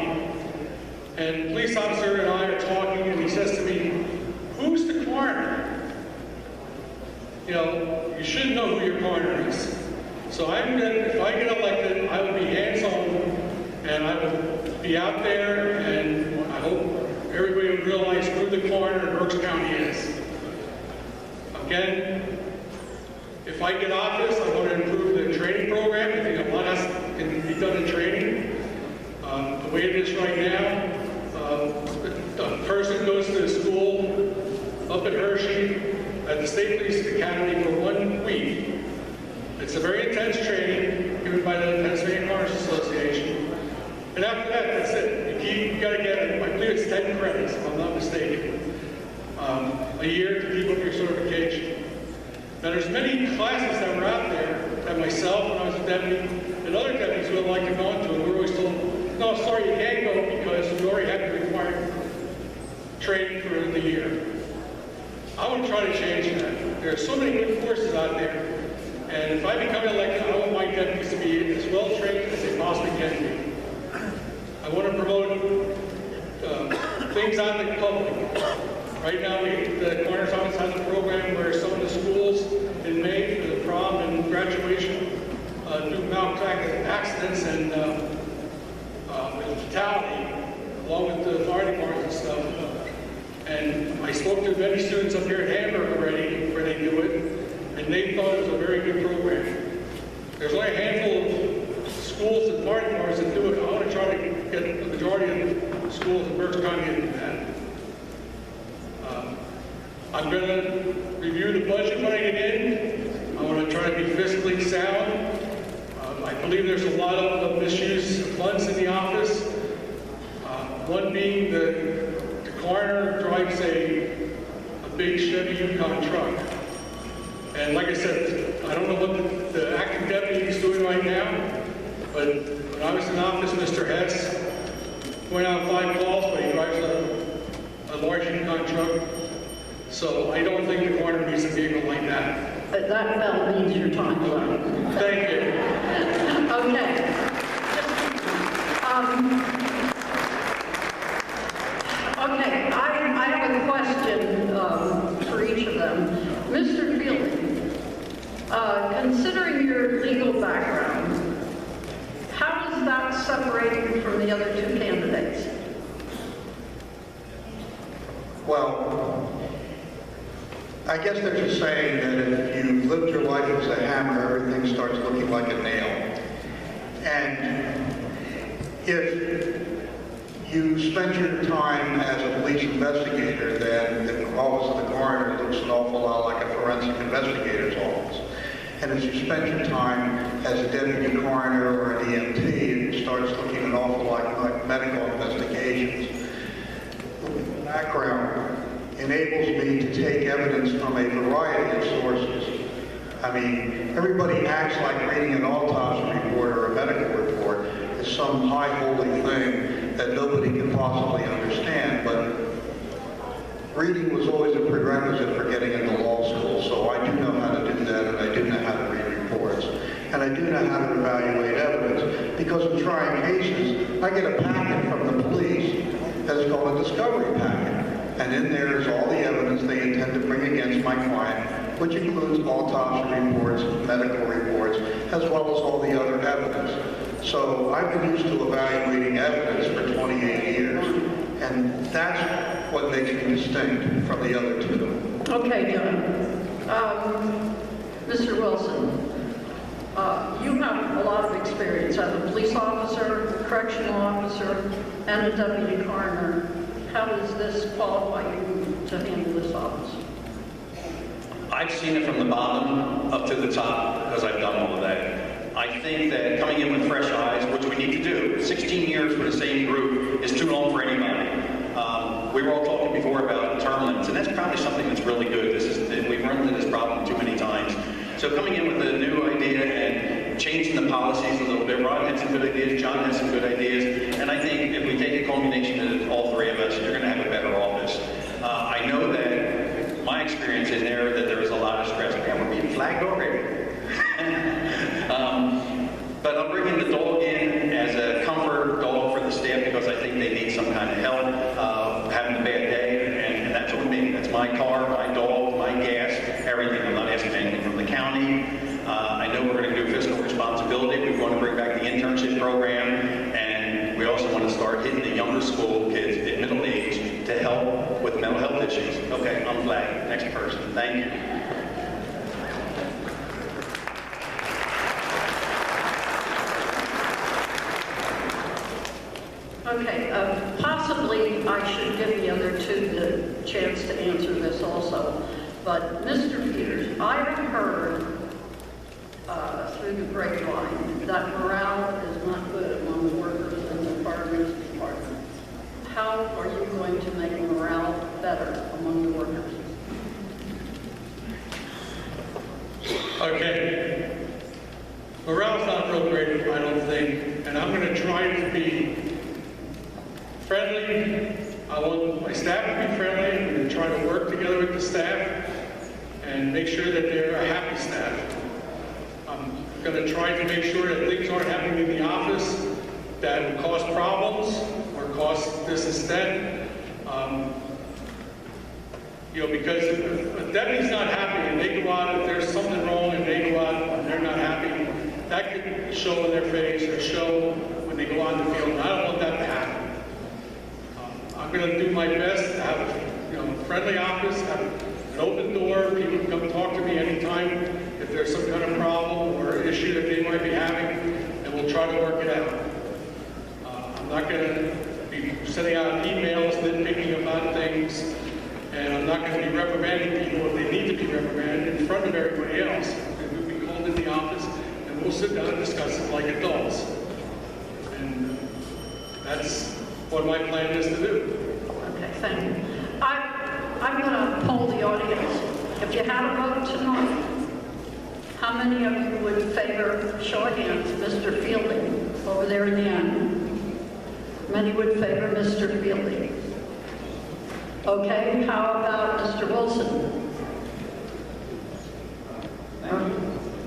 and the police officer and I are talking, and he says to me, "Who's the coroner?" You know, you should know who your coroner is. So if I get elected, I will be hands-on, and I will be out there, and I hope everybody will realize who the coroner in Berks County is. Again, if I get office, I want to improve the training program. I think a lot can be done in training. The way it is right now, a person goes to the school up at Hershey at the State Police Academy for 1 week. It's a very intense training given by the Pennsylvania Coroners Association. And after that, that's it. You got to get it. I believe it's 10 credits, if I'm not mistaken, a year to keep up your certification. Now, there's many classes that were out there that myself, when I was a deputy, and other deputies would like to go into, and we were always told, "No, sorry, you can't go because you already I want to try to change that. There are so many good forces out there, and if I become elected, I want my deputies to be as well trained as they possibly can be. I want to promote things out in the public. Right now, the coroner's office has a program where some of the schools in May for the prom and graduation do malpractice accidents and fatality, along with the fire departments and stuff. And I spoke to many students up here at Hamburg already, where they do it, and they thought it was a very good program. There's only a handful of schools and fire departments that do it. I want to try to get the majority of schools in Berks County to do that. I'm going to review the budget when I get in. I want to try to be fiscally sound. I believe there's a lot of misuse of funds in the office. One being the coroner drives a big Chevy Yukon truck. And like I said, I don't know what the acting deputy is doing right now, but when I was in office, Mr. Hess went out 5 calls, but he drives a large Yukon truck. So I don't think the coroner needs a vehicle like that. But that bell means your time's up. Thank you. Okay. Okay, I have a question for each of them. Mr. Fielding, considering your legal background, how does that separate you from the other 2 candidates? Well, I guess there's a saying that if you lived your life as a hammer, everything starts looking like a nail. And if you spent your time as a police investigator, then the office of the coroner looks an awful lot like a forensic investigator's office. And as you spent your time as a deputy coroner or an EMT, it starts looking an awful lot like medical investigations. Background enables me to take evidence from a variety of sources. I mean, everybody acts like reading an autopsy report or a medical report is some high holy thing that nobody can possibly understand, but reading was always a prerequisite for getting into law school, so I do know how to do that, and I do know how to read reports. And I do know how to evaluate evidence, because in trying cases, I get a packet from the police that's called a discovery packet. And in there is all the evidence they intend to bring against my client, which includes autopsy reports, medical reports, as well as all the other evidence. So I've been used to evaluating evidence for 28 years, and that's what makes me distinct from the other 2. Okay, John. Mr. Wilson, you have a lot of experience as a police officer, correctional officer, and a deputy coroner. How does this qualify you to handle this office? I've seen it from the bottom up to the top because I've done all of that. I think that coming in with fresh eyes, which we need to do, 16 years for the same group is too long for anybody. We were all talking before about term limits, and that's probably something that's really good. We've run into this problem too many times. So coming in with a new idea and changing the policies a little bit, Rod had some good ideas, John has some good ideas, and I think if we take a culmination of all 3 of us, you're going to have a better office. I know that my experience in there, that there was a lot of stress. Man, we're being flagged already. But I'm bringing the dog in as a comfort dog for the staff because I think they need some kind of help having a bad day, and that's on me. That's my car, my dog, my gas, everything. I'm not asking anything from the county. I know we're going to do fiscal responsibility. We want to bring back the internship program, and we also want to start hitting the younger school kids at middle age to help with mental health issues. Okay, I'm flagged. Next person. Thank you. Okay, possibly I should give the other 2 the chance to answer this also. But Mr. Peters, I have heard through the grapevine that morale is not good among the workers in the firemen's department. How are you going to make morale better among the workers? Okay. Morale's not real great, I don't think, and I'm going to try to be friendly, I want my staff to be friendly. I'm going to try to work together with the staff and make sure that they're a happy staff. I'm going to try to make sure that things aren't happening in the office that will cause problems or cause this instead. Because if Debbie's not happy and they go out, if there's something wrong and they go out and they're not happy, that could show in their face or show when they go out in the field. And I don't want that to happen. I'm going to do my best to have a friendly office, have an open door. People can come talk to me anytime if there's some kind of problem or issue that they might be having, and we'll try to work it out. I'm not going to be sending out emails nitpicking about things, and I'm not going to be reprimanding people if they need to be reprimanded in front of everybody else. We'll be called in the office, and we'll sit down and discuss it like adults. And that's what my plan is to do. Okay, thank you. I'm going to poll the audience. If you had a vote tonight, how many of you would favor, show of hands, Mr. Fielding over there in the end? Many would favor Mr. Fielding. Okay, how about Mr. Wilson?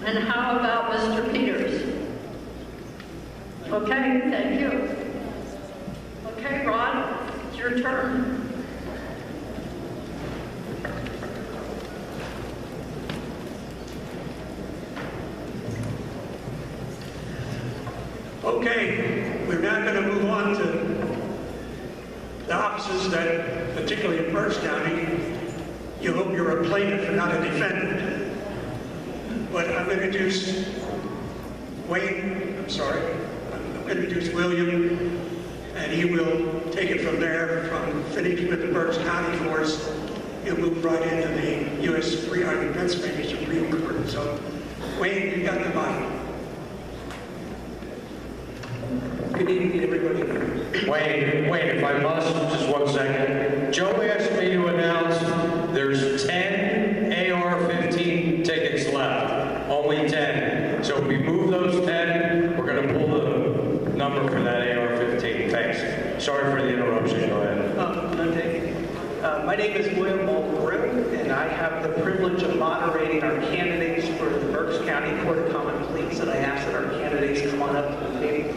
And how about Mr. Peters? Okay, thank you. Okay, Rod, it's your turn. Okay, we're now going to move on to the offices that, particularly in Berks County, you hope you're a plaintiff and not a defendant. But I'm going to introduce I'm going to introduce William, and he will take it from there, from finishing with the Berks County force. He'll move right into the U.S. Pennsylvania Supreme Court. So, Wayne, you got the mic. Good evening, everybody. Wait, if I must, just 1 second. Joe asked me to announce there's 10 AR-15 tickets left. Only 10. So if we move those 10, we're going to pull the number for that AR-15. Thanks. Sorry for the interruption. Go ahead. My name is William Mulgrim, and I have the privilege of moderating our candidates for the Berks County Court of Common Pleas, and I ask that our candidates come on up to the table.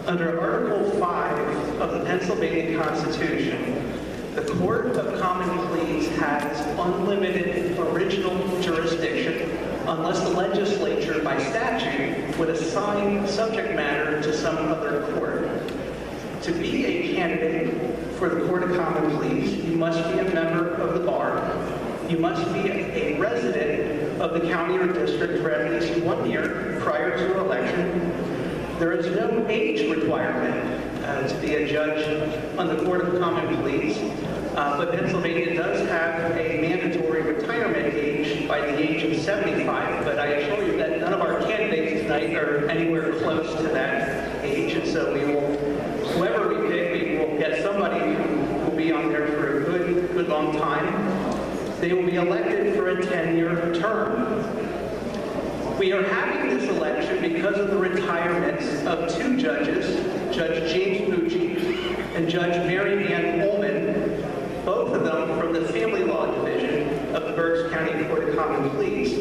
Under Article 5 of the Pennsylvania Constitution, the Court of Common Pleas has unlimited original jurisdiction unless the legislature, by statute, would assign subject matter to some other court. To be a candidate for the Court of Common Pleas, you must be a member of the bar. You must be a resident of the county or district for at least 1 year prior to election. There is no age requirement to be a judge on the Court of Common Pleas, but Pennsylvania does have a mandatory retirement age by the age of 75, but I assure you that none of our candidates tonight are anywhere close to that age, and so we will, whoever we pick, we will get somebody who will be on there for a good long time. They will be elected for a 10-year term. We are having this election because of the retirements of 2 judges, Judge James Bucci and Judge Mary Ann Ullman, both of them from the Family Law Division of the Berks County Court of Common Pleas.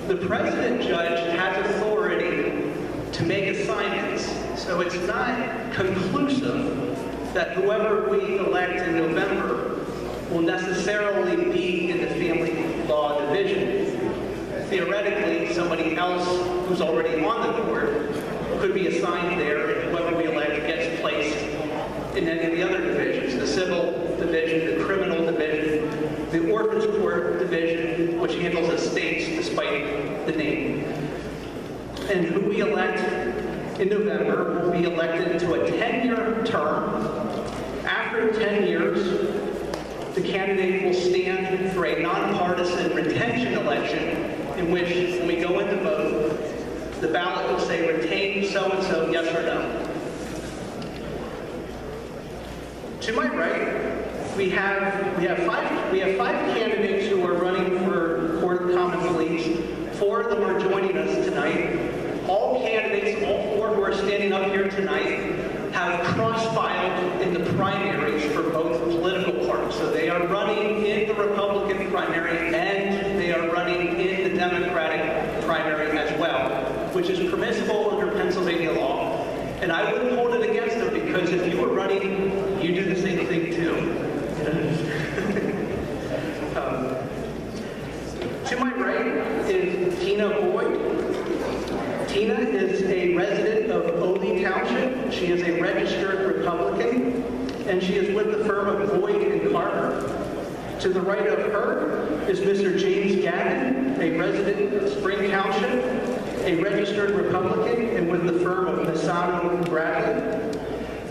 The president judge has authority to make assignments, so it's not conclusive that whoever we elect in November will necessarily be in the Family Law Division. Theoretically, somebody else who's already on the court could be assigned there, and whoever we elect gets placed in any of the other divisions, the civil division, the criminal division, the orphans court division, which handles estates despite the name. And who we elect in November will be elected to a 10-year term. After 10 years, the candidate will stand for a nonpartisan retention election in which, when we go into vote, the ballot will say retain so-and-so, yes or no. To my right, we have five candidates who are running for of them are joining us tonight. All candidates, all 4 who are standing up here tonight, have cross-filed in the primaries for both political parties. So they are running in the Republican primary and they are running in the Democratic primary as well, which is permissible under Pennsylvania law. And I wouldn't hold it against them because if you were running, you do the same thing too. To my right is Tina Boyd. Tina is a resident of Oley Township. She is a registered Republican, and she is with the firm of Boyd and Carter. To the right of her is Mr. James Gabby, a resident of Spring Township, a registered Republican, and with the firm of Misano Bradley.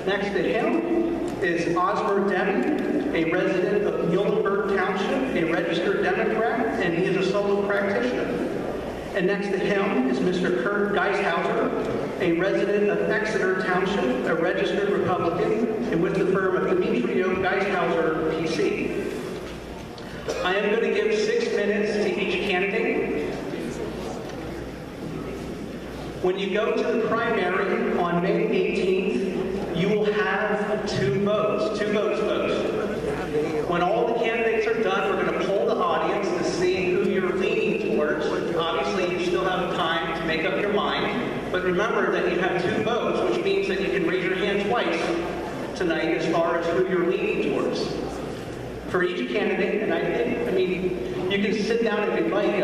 Next to him is Osmer Demi, a resident of Muhlenberg Township, a registered Democrat, and he is a solo practitioner. And next to him is Mr. Kurt Geisthauser, a resident of Exeter Township, a registered Republican, and with the firm of Demetrio Geisthauser, PC. I am going to give 6 minutes to each candidate. When you go to the primary on May 18th, you will have 2 votes. 2 votes, folks. When all the candidates are done, we're going to poll the audience to see who you're leaning towards. Obviously, you still have time to make up your mind, but remember that you have 2 votes, which means that you can raise your hand twice tonight as far as who you're leaning towards. For each candidate, and I mean, you can sit down if you'd like.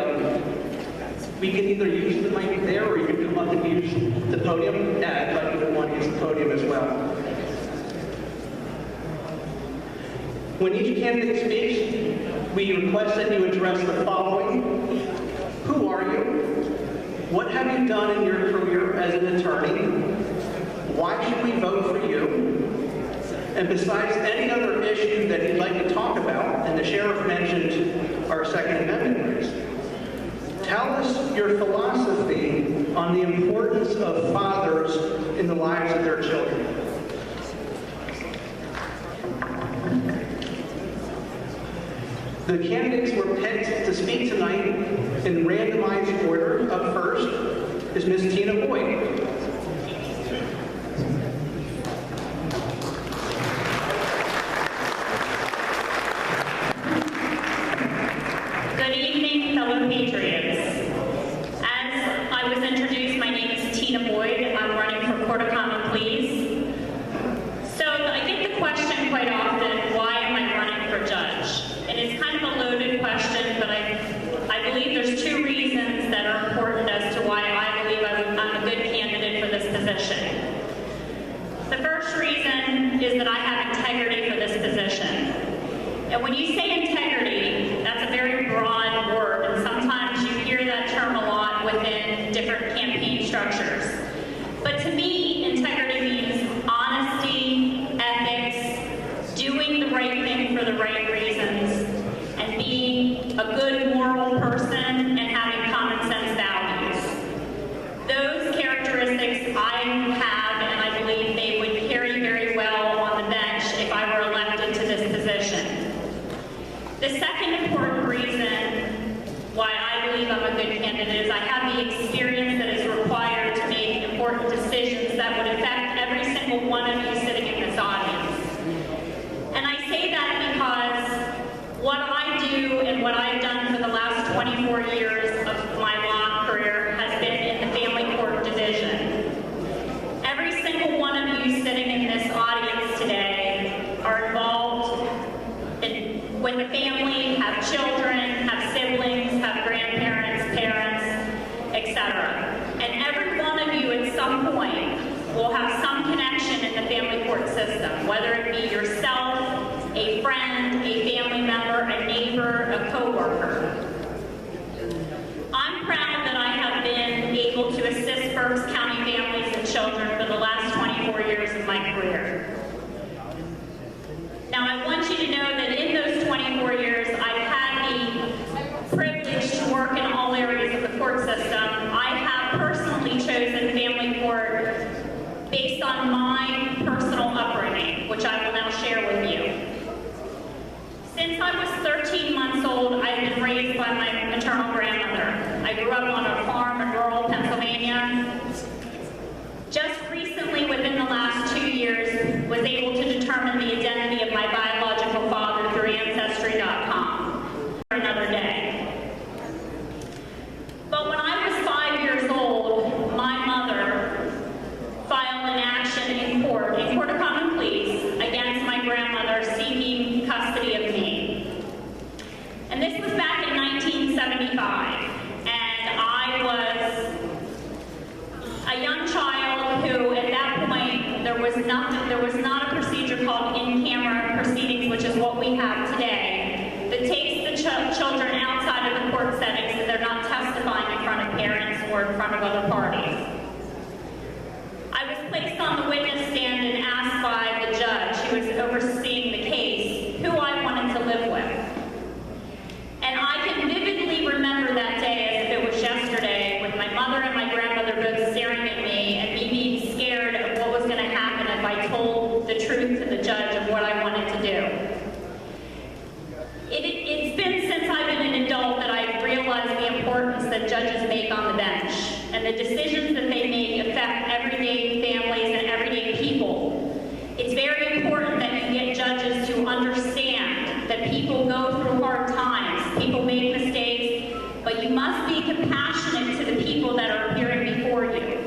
We can either use the mic there, or you can come up and use the podium. Yeah, I'd like you to want to use the podium as well. When each candidate speaks, we request that you address the following. Who are you? What have you done in your career as an attorney? Why should we vote for you? And besides any other issue that you'd like to talk about, and the sheriff mentioned our Second Amendment rights, tell us your philosophy on the importance of fathers in the lives of their children. The candidates were picked to speak tonight in randomized order. Up first is Ms. Tina Boyd. Good evening, fellow Patriots. As I was introduced, my name is Tina Boyd. I'm running for Court of Common Pleas. So I get the question quite often, why am I running for judge? And it's kind of a loaded question, but I believe there's 2 reasons that are important as to why I believe I'm a good candidate for this position. The first reason is that I have integrity for this position. And when you say integrity, that's a very broad word, and sometimes you hear that term a lot within different campaign structures. But to me, integrity means honesty, ethics, doing the right thing for the right reasons, and being a good moral person and having common sense values. Those characteristics I have, and I believe they would carry very well on the bench if I were elected to this position. The second important reason why I believe I'm a good candidate is I have the experience that is required to make important decisions that would affect every single one of you sitting in this audience. And I say that because what I do and what I've done for the last 24 years of my law career has been in the family court division. Every single one of you sitting in this audience today are involved with the family, have children, have siblings, have grandparents, parents, etc. And every one of you at some point will have some connection in the family court system, whether it be yourself, a friend, a family member, a neighbor, a co-worker. I'm proud that I have been able to assist Berks County families and children for the last 24 years of my career. Now, I want you to know that in those 24 years, I've had the privilege to work in all areas of the court system. I have personally chosen family court based on my personal upbringing, which I will now share with you. Since I was 13 months old, I've been raised by my maternal grandmother. I grew up on a 1975, and I was a young child who, at that point, there was not a procedure called in-camera proceedings, which is what we have today, that takes the children outside of the court setting so they're not testifying in front of parents or in front of other parties. I was placed on the witness stand and asked by the judge who was overseeing the case who I wanted to live with. And I can vividly remember that day as if it was yesterday, with my mother and my grandmother both staring at me and me being scared of what was going to happen if I told the truth to the judge of what I wanted to do. It's been since I've been an adult that I've realized the importance that judges make on the bench, and the decisions that they make affect everyday families and everyday people. It's very important that you get judges to understand that people go through hard times, people make mistakes, but you must be compassionate to the people that are appearing before you.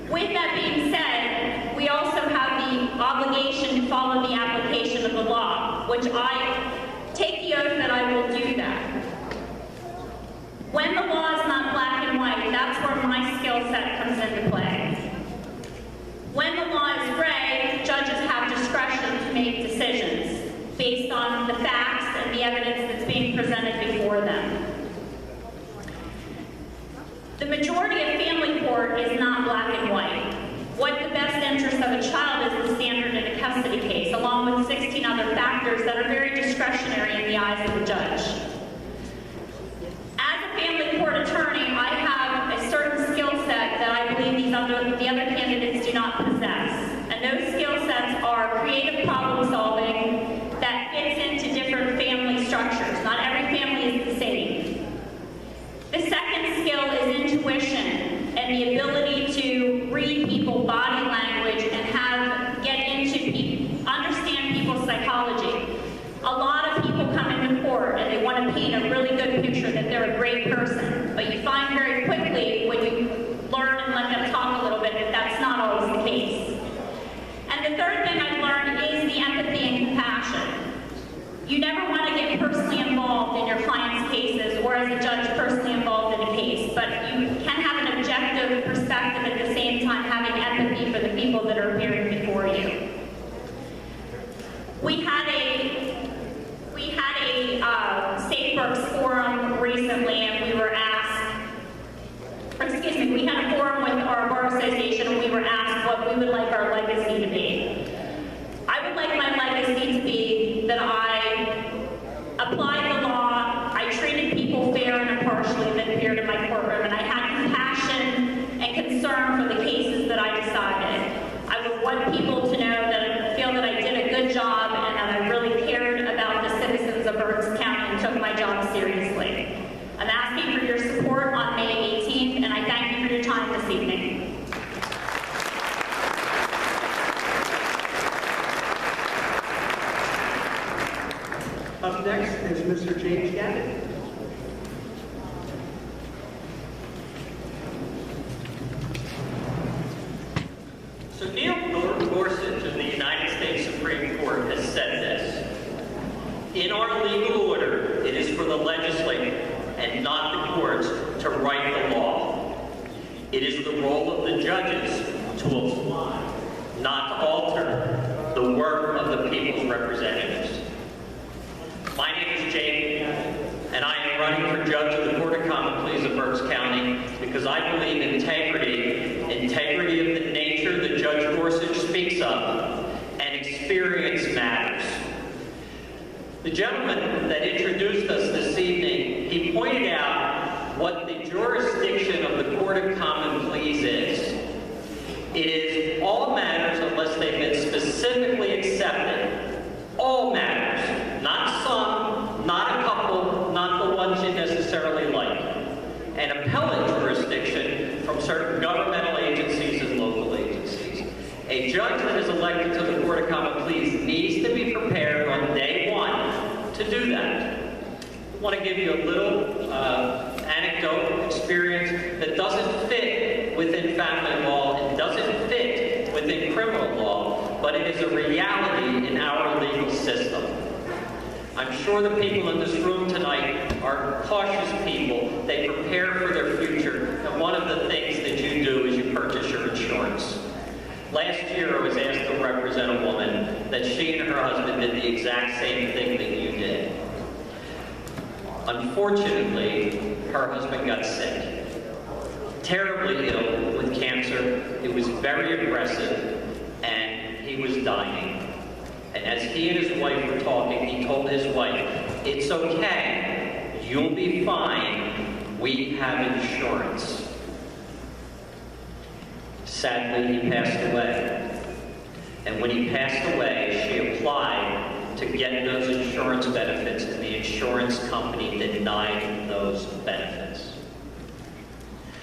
With that being said, we also have the obligation to follow the application of the law, which I take the oath that I will do that. When the law is not black and white, that's where my skill set comes into play. When the law is gray, judges have discretion to make decisions based on the facts and the evidence that's being presented before them. The majority of family court is not black and white. What the best interest of a child is the standard in a custody case, along with 16 other factors that are very discretionary in the eyes of the judge. As a family court attorney, I have a certain skill set that I believe the other candidates do not possess. And those skill sets are creative problem solving that fits into different family structures. Not every family is the same. The second skill is intuition and the ability to read people's body language and understand people's psychology. A lot of people come into court and they want to paint a really good picture that they're a great person, but you find very quickly when you learn and let them talk a little bit that that's not always the case. And the third thing I've learned is the empathy and compassion. You never want to get personally involved in your client's cases or as a judge personally involved in a case, but you can have an objective perspective at the same time having empathy for the people that are appearing before you. We had a Safe Works forum recently, and we were asked, we had a forum with our bar association, and we were asked what we would like our legacy to be. I would like my legacy to be that I applied the law, I treated people fair and impartially that appeared in my courtroom, and I had compassion and concern for the cases that I decided. I would want people to know that I feel that I did a good job and that I really cared about the citizens of Berks County and took my job seriously. I'm asking for your support on May 18th, and I thank you for your time this evening. Up next is Mr. James Gabby. So Neil Gorsuch of the United States Supreme Court has said this: in our legal order, it is for the legislature and not the courts to write the law. It is the role of the judges to apply, not to alter, the work of the people's representatives. My name is Jamie, and I am running for judge of the Court of Common Pleas of Berks County because I believe integrity of the nature that Judge Gorsuch speaks of, and experience matters. The gentleman that introduced us this evening, he pointed out what the jurisdiction of the Court of Common Pleas is. It is all matters unless they've been specifically accepted. All matters, not some, not a couple, not the ones you necessarily like. An appellate jurisdiction from certain governmental agencies and local agencies. A judge that is elected to the Court of Common Pleas needs to be prepared on day one to do that. I want to give you a little anecdote experience that doesn't fit within family law and doesn't fit within criminal law, but it is a reality in our legal system. I'm sure the people in this room tonight are cautious Last year, I was asked to represent a woman that she and her husband did the exact same thing that you did. Unfortunately, her husband got sick. Terribly ill with cancer. It was very aggressive, and he was dying. And as he and his wife were talking, he told his wife, "It's okay. You'll be fine. We have insurance." Sadly, he passed away. And when he passed away, she applied to get those insurance benefits, and the insurance company denied those benefits.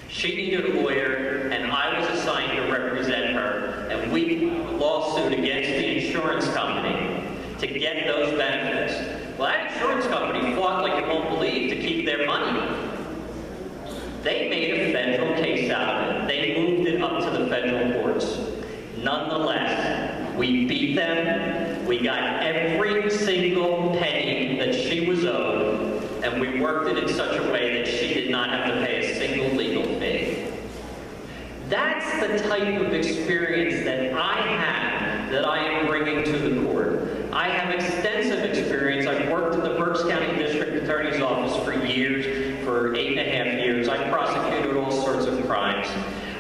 She needed a lawyer, and I was assigned to represent her, and we filed a lawsuit against the insurance company to get those benefits. Well, that insurance company fought like you won't believe to keep their money. They made a federal case out of it. They moved it up to the federal courts. Nonetheless, we beat them. We got every single penny that she was owed, and we worked it in such a way that she did not have to pay a single legal fee. That's the type of experience that I have that I am bringing to the court. I have extensive experience. I've worked at the Berks County District Attorney's Office for years, for 8.5 years. I've prosecuted all sorts of crimes.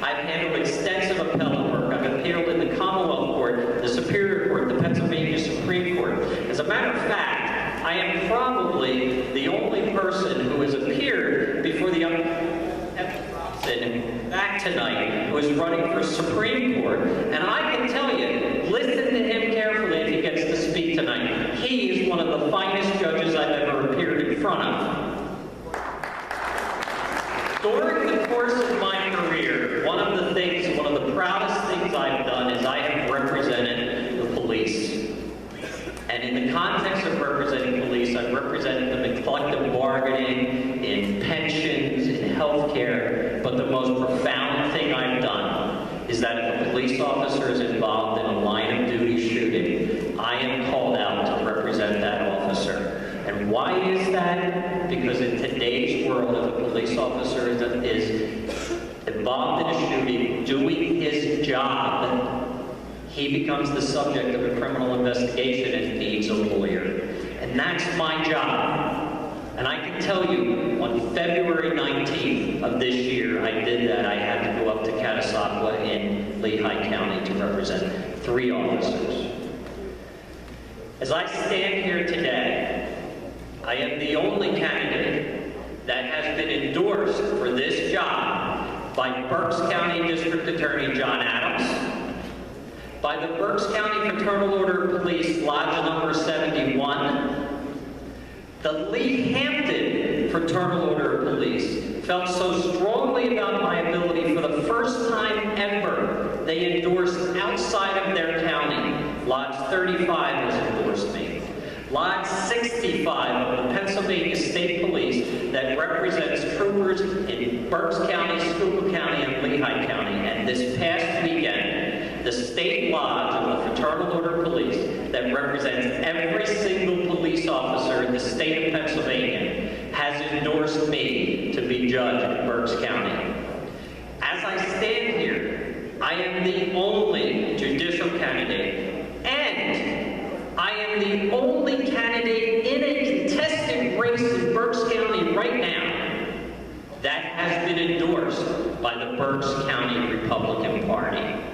I've handled extensive appellate work. I've appealed in the Commonwealth Court, the Superior Court, the Pennsylvania Supreme Court. As a matter of fact, I am probably the only person who has appeared before the Kenneth Robson back tonight, who is running for Supreme Court. And I can tell you, listen to him carefully if he gets to speak tonight. He is one of the finest judges I've ever appeared in front of. During the course of my career, one of the proudest things I've done is I have represented the police. And in the context of representing police, I've represented them in collective bargaining, in pensions, in health care. But the most profound thing I've done is that if a police officer is involved in a line of duty shooting, I am called out to represent that officer. And why is that? Because in today's world, if a police officer is involved in a shooting, doing his job, he becomes the subject of a criminal investigation and needs a lawyer. And that's my job. And I can tell you, on February 19th of this year, I did that. I had to go up to Catasauqua in Lehigh County to represent 3 officers. As I stand here today, I am the only candidate that has been endorsed for this job by Berks County District Attorney John Adams, by the Berks County Fraternal Order of Police Lodge number 71, the Lee Hampton Fraternal Order of Police felt so strongly about my ability for the first time ever, they endorsed outside of their county. Lodge 35 has endorsed me. Lodge 65 of the Pennsylvania State Police that represents troopers in Berks County, Schuylkill County, and Lehigh County. And this past weekend, the State Lodge of the Fraternal Order of Police that represents every single police officer in the state of Pennsylvania has endorsed me to be judge in Berks County. As I stand here, I am the only judicial candidate, and I am the only candidate in a contested race in Berks County right now that has been endorsed by the Berks County Republican Party.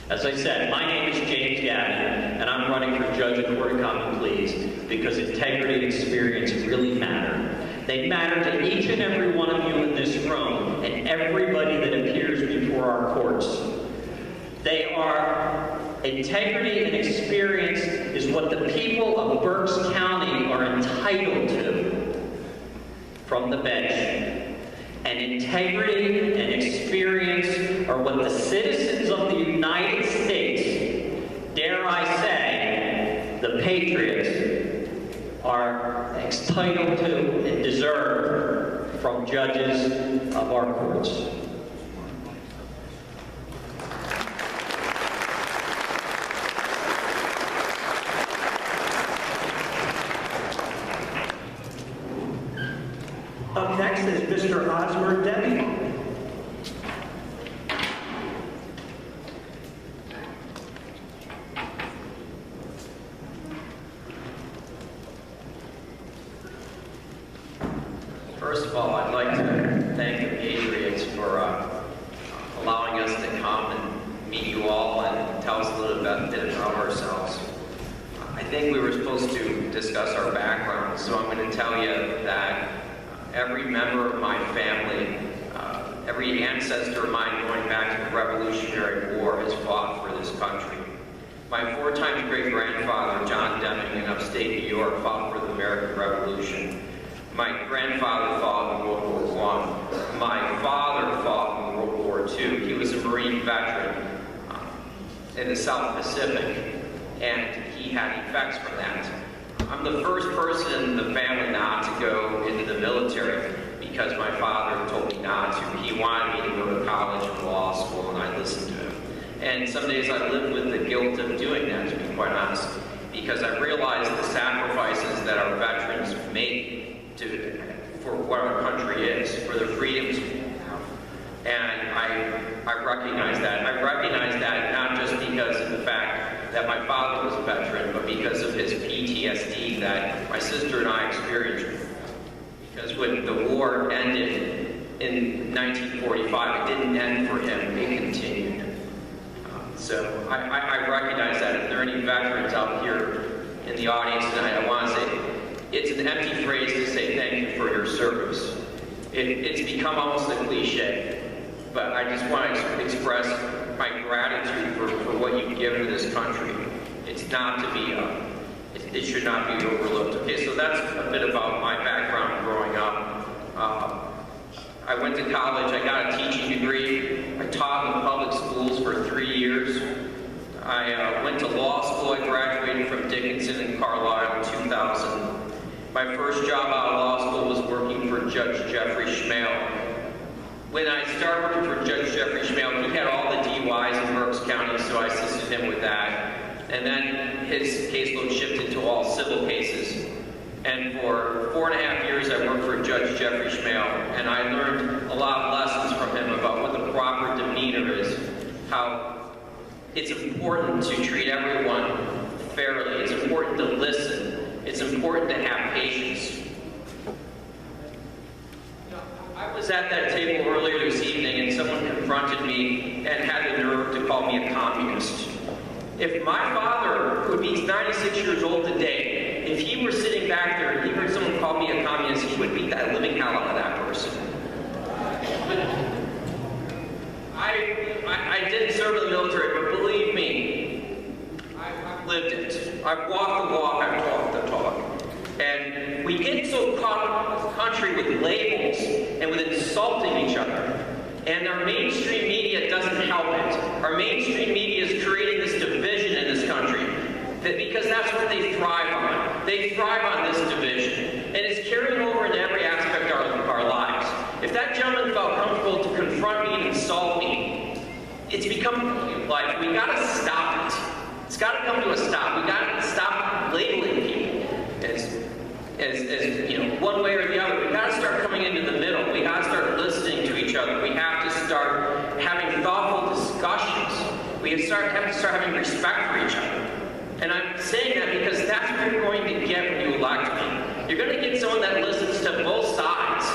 As I said, my name is James Gabby, and I'm running for Judge of Court of Common Pleas because integrity and experience really matter. They matter to each and every one of you in this room and everybody that appears before our courts. They are integrity and experience is what the people of Berks County are entitled to from the bench. And integrity and experience are what the citizens of the United States, dare I say, the Patriots, are entitled to and deserve from judges of our courts. Up next is Mr. Osmer Debbie. First of all, I'd like to thank the Patriots for allowing us to come and meet you all and tell us a little bit about ourselves. I think we were supposed to discuss our background, so I'm going to tell you that every member of my family, every ancestor of mine going back to the Revolutionary War has fought for this country. My four-time great-grandfather, John Deming, in upstate New York, fought for the American Revolution. My grandfather fought in World War I. My father fought in World War II. He was a Marine veteran in the South Pacific, and he had effects from that. I'm the first person in the family not to go into the military because my father told me not to. He wanted me to go to college and law school, and I listened to him. And some days I live with the guilt of doing that, to be quite honest, because I realize the sacrifices that our veterans made for what our country is, for the freedoms we have. And I recognize that. I recognize that not just because of the fact that my father was a veteran, but because of his PTSD that my sister and I experienced. Because when the war ended in 1945, it didn't end for him, it continued. So I recognize that. If there are any veterans out here in the audience tonight, I want to say, it's an empty phrase to say thank you for your service. It's become almost a cliche, but I just want to express my gratitude for what you've given to this country. It's not to be, it should not be overlooked. Okay, so that's a bit about my background growing up. I went to college, I got a teaching degree. I taught in the public schools for 3 years. I went to law school. I graduated from Dickinson in Carlisle in 2000. My first job out of law school was working for Judge Jeffrey Schmale. When I started working for Judge Jeffrey Schmale, he had all the DUIs in Berks County, so I assisted him with that. And then his caseload shifted to all civil cases. And for 4.5 years, I worked for Judge Jeffrey Schmale, and I learned a lot of lessons from him about what the proper demeanor is, how it's important to treat everyone fairly, it's important to listen, it's important to have patience. I was at that table earlier this evening, and someone confronted me and had the nerve to call me a communist. If my father, who would be 96 years old today, if he were sitting back there and he heard someone call me a communist, he would beat that living hell out of that person. I didn't serve in the military, but believe me, I've lived it. I've walked the walk, I've talked the talk. And we get so caught up in this country with labels and with insulting each other. And our mainstream media doesn't help it. Our mainstream media is creating this division in this country because that's what they thrive on. They thrive on this division. And it's carrying over into every aspect of our lives. If that gentleman felt comfortable to confront me and insult me, it's become like, we gotta stop it. It's gotta come to a stop. We gotta stop labeling people as you know, one way or the other. We gotta start coming into the middle. We gotta start listening to each other. We have to start having thoughtful discussions. We have to start having respect for each other. And I'm saying that because that's what you're going to get when you elect me. You're going to get someone that listens to both sides.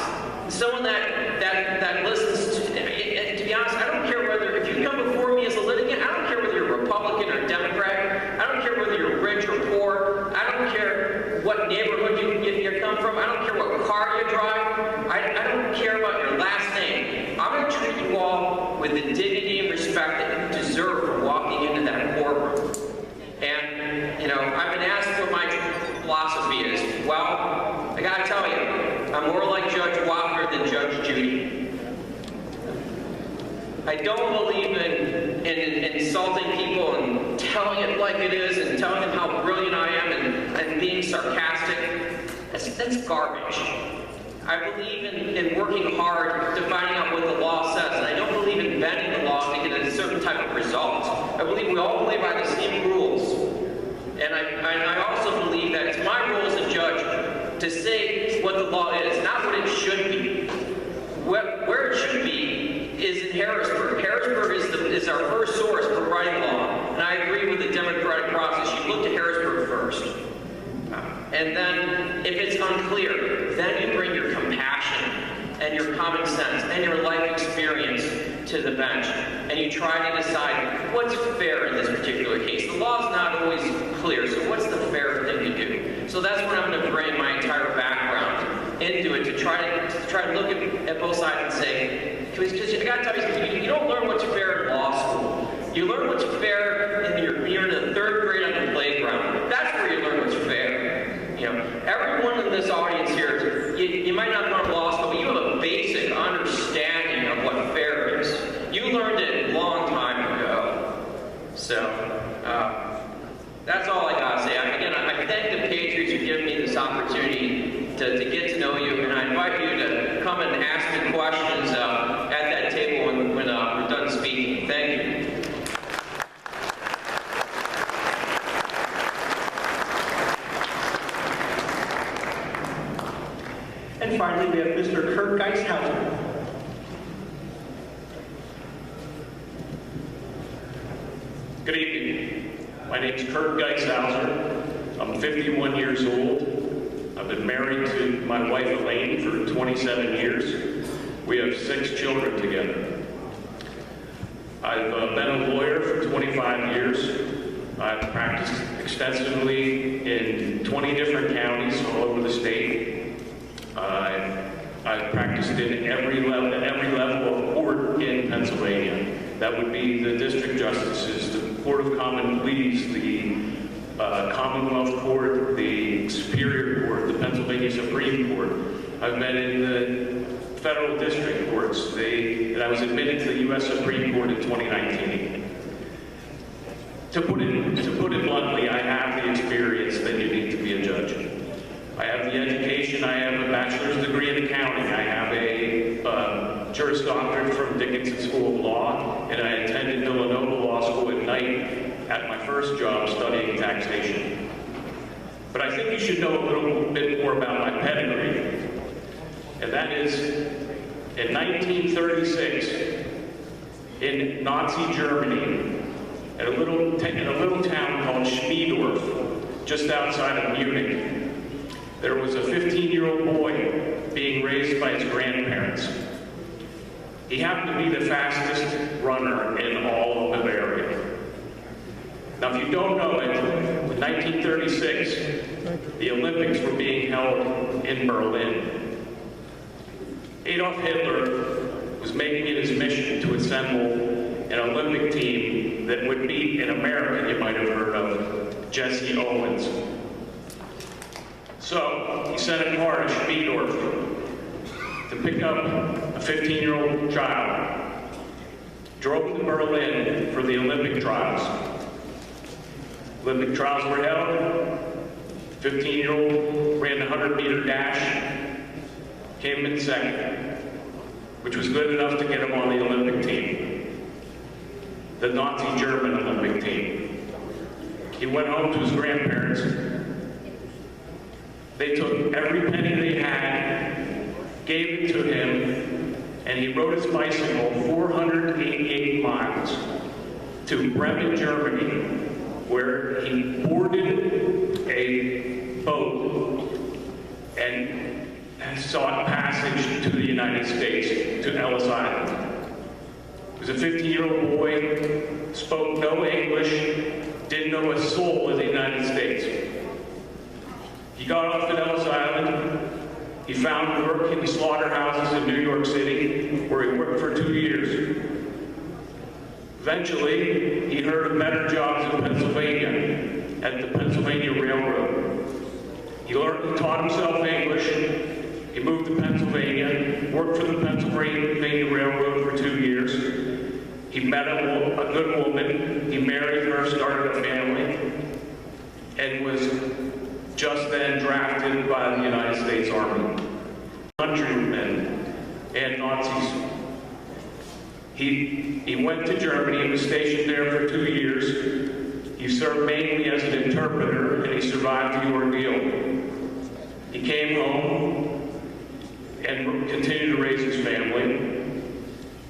Someone that listens to be honest, I don't care whether, if you come before me as a litigant, I don't care whether you're Republican or Democrat. I don't care whether you're rich or poor. I don't care what neighborhood you come from. I don't care what car you drive. I don't care about your last name. I'm going to treat you all with the dignity and respect that you deserve for walking into that courtroom. And, you know, I've been asked what my philosophy is. Well, I gotta tell you, I'm more like Judge Wapner than Judge Judy. I don't believe in insulting people and telling it like it is and telling them how brilliant I am and being sarcastic. That's garbage. I believe in working hard to finding out what the law says, and I don't believe in bending the law to get a certain type of result. I believe we all play by the same rules. And I also believe that it's my role as a judge to say what the law is, not what it should be. Where it should be is in Harrisburg. Harrisburg is our first source for writing law, and I agree with the democratic process. You look to Harrisburg first. And then, if it's unclear, then you bring your compassion and your common sense and your life experience to the bench, and you try to decide what's fair in this particular case. The law's not always clear, so what's the fair thing to do? So that's where I'm going to bring my entire background into it, to try to look at both sides and say, because I got to tell you something, you don't learn what's fair in law school. You learn what's fair when you're in the third grade on the playground. That's where you learn what's fair. You know, everyone in this audience here, you might not know law school, but you have a basic understanding of what fair is. You learned it a long time ago. So, that's all I got to say. Again, I thank the Patriots for giving me this opportunity to get to know you, and I invite you to come and ask me questions at that table when we're done speaking. Thank you. And finally, we have Mr. Kurt Geisthauser. Good evening. My name is Kurt Geisthauser. I'm 51 years old. I've been married to my wife Elaine for 27 years. We have 6 children together. I've been a lawyer for 25 years. I've practiced extensively in 20 different counties all over the state. I've practiced in every level of court in Pennsylvania. That would be the district justices, the Court of Common Pleas, the Commonwealth Court, the Superior Court, the Pennsylvania Supreme Court. I've been in the federal district courts, and I was admitted to the U.S. Supreme Court in 2019. To put it bluntly, I have the experience that you need to be a judge. I have the education, I have a bachelor's degree in accounting, I have a Juris Doctorate from Dickinson School of Law, and I attended Villanova Law School at night at my first job studying taxation. But I think you should know a little bit more about my pedigree. And that is, in 1936, in Nazi Germany, in a little town called Schmiedorf, just outside of Munich, there was a 15-year-old boy being raised by his grandparents. He happened to be the fastest runner in all of Bavaria. Now, if you don't know it, in 1936, the Olympics were being held in Berlin. Adolf Hitler was making it his mission to assemble an Olympic team that would beat an American you might have heard of, Jesse Owens. So he sent a car to Schmiedorf to pick up a 15-year-old child, drove to Berlin for the Olympic trials. Olympic trials were held. 15-year-old ran the 100-meter dash, came in second, which was good enough to get him on the Olympic team, the Nazi German Olympic team. He went home to his grandparents. They took every penny they had, gave it to him, and he rode his bicycle 488 miles to Bremen, Germany, where he boarded a boat and sought passage to the United States, to Ellis Island. He was a 15-year-old boy, spoke no English, didn't know a soul in the United States. He got off at Ellis Island. He found work in the slaughterhouses in New York City, where he worked for 2 years. Eventually, he heard of better jobs in Pennsylvania, at the Pennsylvania Railroad. He taught himself English. He moved to Pennsylvania, worked for the Pennsylvania Railroad for 2 years. He met a good woman. He married her, started a family, and was just then drafted by the United States Army. Countrymen and Nazis. He went to Germany and was stationed there for 2 years. He served mainly as an interpreter, and he survived the ordeal. He came home and continued to raise his family,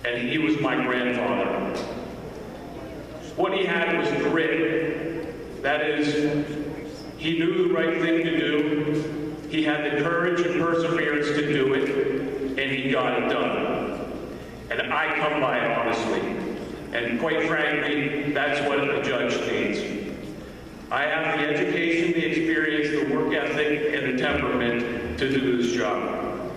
and he was my grandfather. What he had was grit. That is, he knew the right thing to do. He had the courage and perseverance to do it, and he he got it done. And I come by it honestly. And quite frankly, that's what a judge needs. I have the education, the experience, the work ethic, and the temperament to do this job.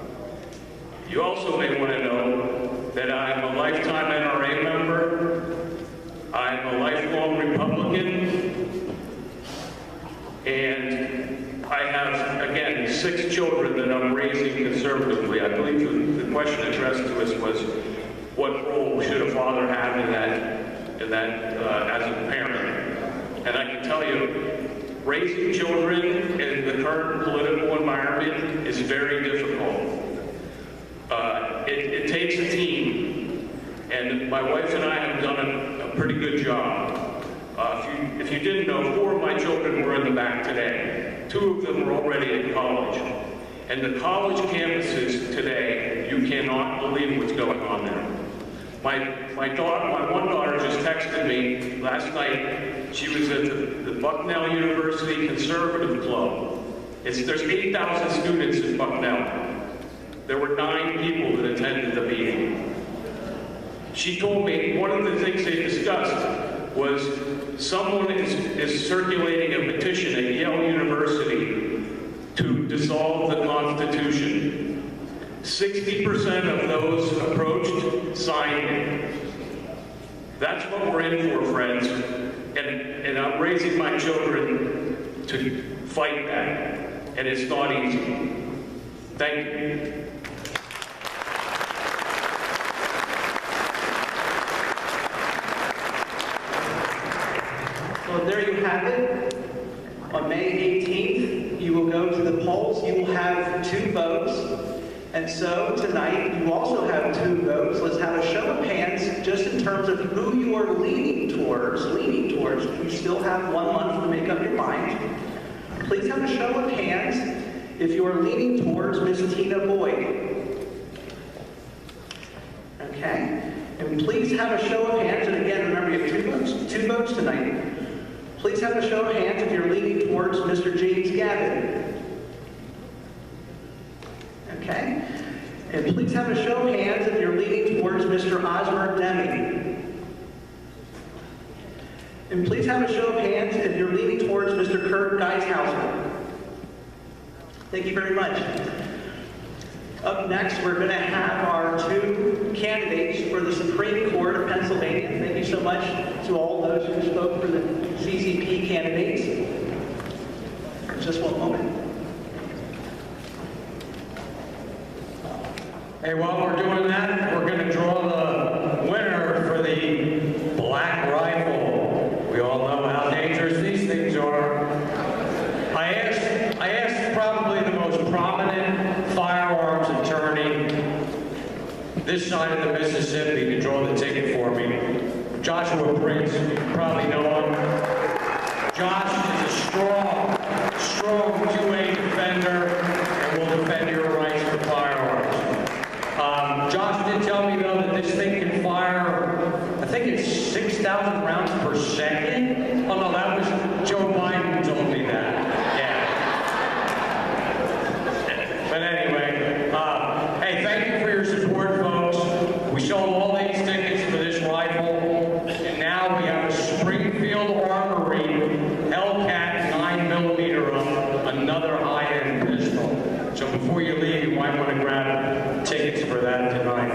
You also may want to know that I'm a lifetime NRA member, I'm a lifelong Republican, and I have, again, 6 children that I'm raising conservatively. I believe the question addressed to us was, what role should a father have in that as a parent? And I can tell you, raising children in the current political environment is very difficult. It takes a team, and my wife and I have done a pretty good job. If you didn't know, 4 of my children were in the back today. 2 of them are already in college. And the college campuses today, you cannot believe what's going on there. My one daughter just texted me last night. She was at the Bucknell University Conservative Club. There's 8,000 students at Bucknell. There were 9 people that attended the meeting. She told me one of the things they discussed was someone is circulating a petition at Yale University to dissolve the Constitution. 60% of those approached signed it. That's what we're in for, friends. And I'm raising my children to fight that. And it's not easy. Thank you. So there you have it. On May 18th, you will go to the polls. You will have 2 votes. And so tonight, you also have 2 votes. Let's have a show of hands just in terms of who you are leaning towards. You still have 1 month to make up your mind. Please have a show of hands if you are leaning towards Ms. Tina Boyd. Okay? And please have a show of hands, and again, remember you have 2 votes tonight. Please have a show of hands if you're leaning towards Mr. James Gabby. Okay? And please have a show of hands if you're leaning towards Mr. Osmer Demi. And please have a show of hands if you're leaning towards Mr. Kurt Geisthauser. Thank you very much. Up next, we're going to have our 2 candidates for the Supreme Court of Pennsylvania. Thank you so much to all those who spoke for the CCP candidates. Just one moment. Hey, while we're doing that, we're going to draw the winner for the black rifle. We all know how dangerous these things are. I asked probably the most prominent firearms attorney this side of the Mississippi to draw the ticket for me. Joshua Prince, you probably know him. Josh is a strong 2A defender and will defend your rights for firearms. Josh did tell me, though, that this thing can fire, I think it's 6,000 rounds per second. Oh, no, that was Joe Biden who told me that. Yeah. But anyway, hey, thank you for your support, folks. We sold all these tickets for this rifle, and now we have a Springfield Armory Hellcat 9mm another high-end pistol. So before you leave, you might want to grab tickets for that tonight.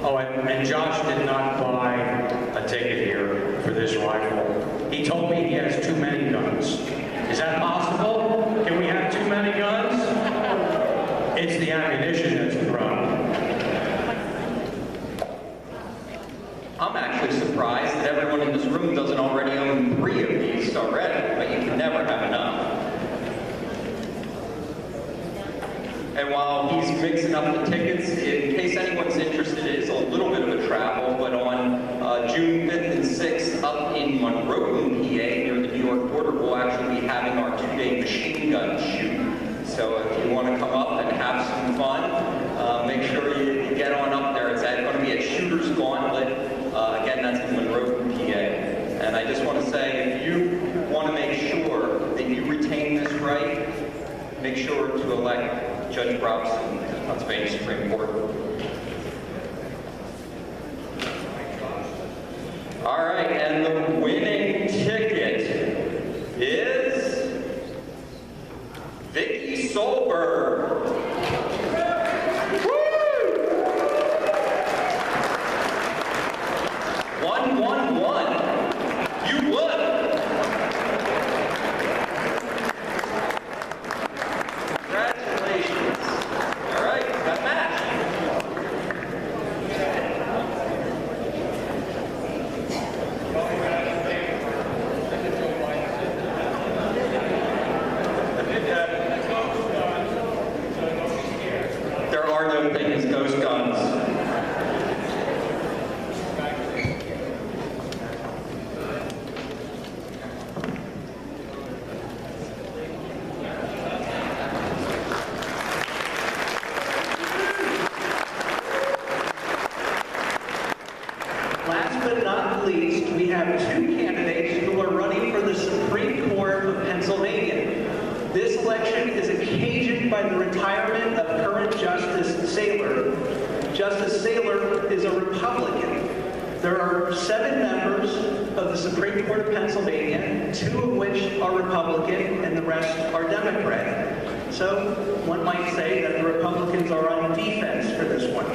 Oh, and Josh did not buy a ticket here for this rifle. He told me he has too many guns. Is that possible? Can we have too many guns? It's the ammunition that's the problem. I'm actually surprised that everyone in this room doesn't already own 3 of these already, but you can never have enough. And while he's mixing up the tickets, in case anyone's interested, it is a little bit of a travel, but on June 5th and 6th up in Monroe, PA, near the New York border, we'll actually be having our 2-day machine gun shoot. So if you want to come up and have some fun, make sure you get on up there. It's going to be at Shooter's Gauntlet. Again, that's in Monroe, PA. And I just want to say, if you want to make sure that you retain this right, make sure to elect Judge Robson Pennsylvania Supreme Court. All right, and the winning ticket is Vicky Solberg. Woo! 111. You won. Congratulations. All right, got matched. There are no things, ghost guns. Last but not least, we have two candidates who are running for the Supreme Court of Pennsylvania. This election is occasioned by the retirement of current Justice Saylor. Justice Saylor is a Republican. There are 7 members of the Supreme Court of Pennsylvania, 2 of which are Republican and the rest are Democrat. So one might say that the Republicans are on defense for this one.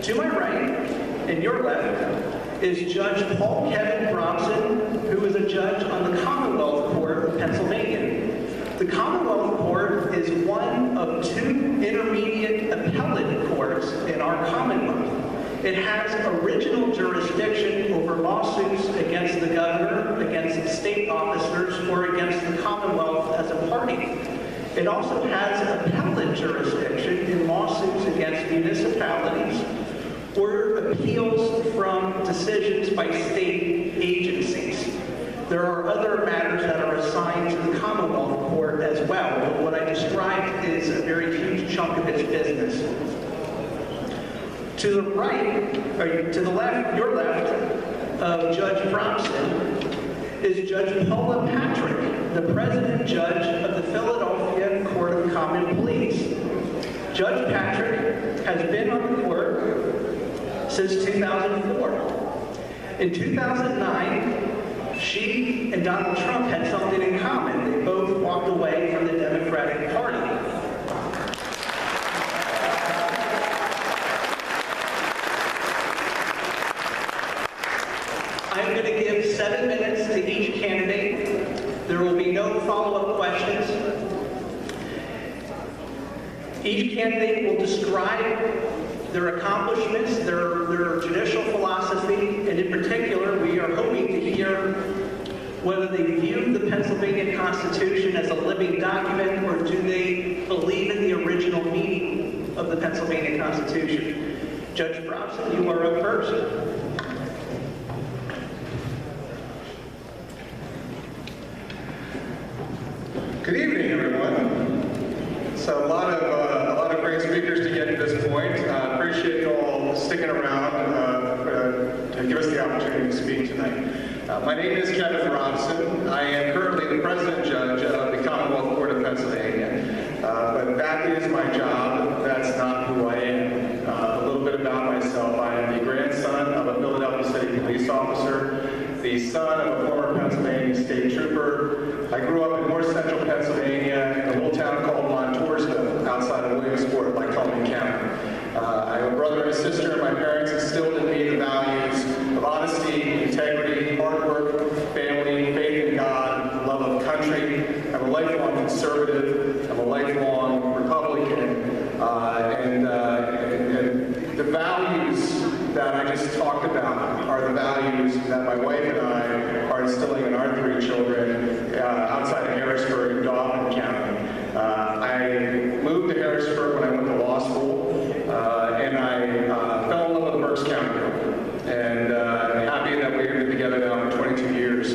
To my right, and your left, is Judge Kenneth Robson, who is a judge on the Commonwealth Court of Pennsylvania. The Commonwealth Court is one of 2 intermediate appellate courts in our Commonwealth. It has original jurisdiction over lawsuits against the governor, against state officers, or against the Commonwealth as a party. It also has appellate jurisdiction in lawsuits against municipalities or appeals from decisions by state agencies. There are other matters that are assigned to the Commonwealth Court as well, but what I described is a very huge chunk of its business. To the right, or to the left, your left, of Judge Robson is Judge Paula Patrick, the President Judge of the Philadelphia Court of Common Pleas. Judge Patrick has been on the court since 2004. In 2009, she and Donald Trump had something in common. They both walked away from the Democratic Party. I'm going to give 7 minutes to each candidate. There will be no follow-up questions. Each candidate will describe their accomplishments, their judicial philosophy, and in particular, we are hoping to hear whether they view the Pennsylvania Constitution as a living document or do they believe in the original meaning of the Pennsylvania Constitution. Judge Robson, you are up first. Good evening, everyone. So a lot of great speakers to get to this point. Appreciate you all sticking around to give us the opportunity to speak tonight. My name is Kenneth Robson. I am currently the President Judge of the Commonwealth Court of Pennsylvania. But that is my job. That's not who I am. A little bit about myself. I am the grandson of a Philadelphia City police officer, the son of a former Pennsylvania state trooper. I grew up in north central Pennsylvania in a little town called Montoursville, outside of Williamsport, Lycoming County. I have a brother and a sister, and my parents instilled in me the values of honesty, integrity, hard work, family, faith in God, love of country. I'm a lifelong conservative. I'm a lifelong Republican. And the values that I just talked about are the values that my wife and I are instilling in our 3 children outside of Harrisburg and Dauphin County. I moved to Harrisburg when I went to law school, and I fell in love with Berks County. And I'm happy that we've been together now for 22 years.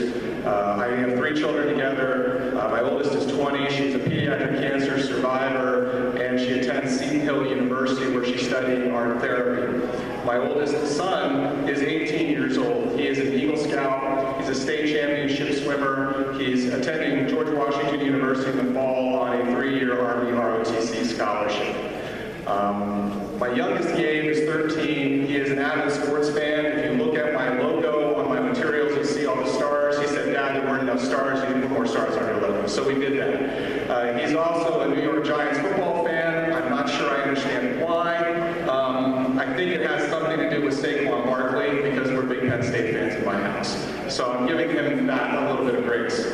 I have 3 children together. My oldest is 20. She's a pediatric cancer survivor, and she attends Seton Hill University, where she's studying art therapy. My oldest son is 18 years old. He is an Eagle Scout. He's a state championship swimmer. He's attending George Washington University in the fall on a 3-year Army ROTC scholarship. My youngest, Gabe, is 13. He is an avid sports fan. If you look at my logo on my materials, you'll see all the stars. He said, "Dad, there weren't enough stars. You need to put more stars on your logo." So we did that. He's also a New York Giants football fan. I'm not sure I understand why. I think it has something to do with Saquon Barkley, because we're big Penn State fans in my house. So I'm giving him that a little bit of grace.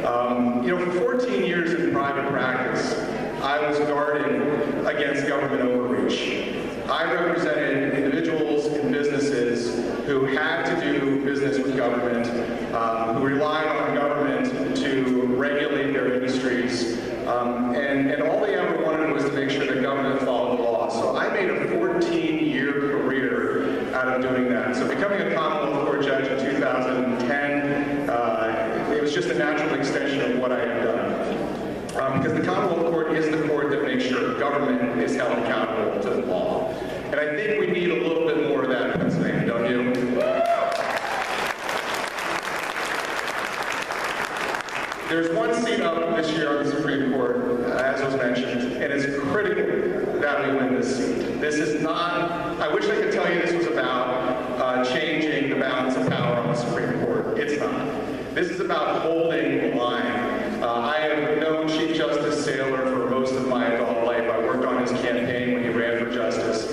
For 14 years in private practice, I was guarding against government overreach. I represented individuals and businesses who had to do business with government, who relied on government to regulate their industries, and all they ever wanted was to make sure that government followed the law. So I made a 14-year career out of doing that. So becoming a Commonwealth Court judge in 2010, it was just a natural extension of what I had done. Because the Commonwealth Court is the court that makes sure government is held accountable to the law. And I think we need a little bit more of that in Pennsylvania, don't you? There's one seat up this year on the Supreme Court, as was mentioned, and it's critical that we win this seat. This is not, I wish I could tell you this was about changing the balance of power on the Supreme Court. It's not. This is about holding the line. I have known Chief Justice Saylor for most of my adult life. I worked on his campaign when he ran for justice.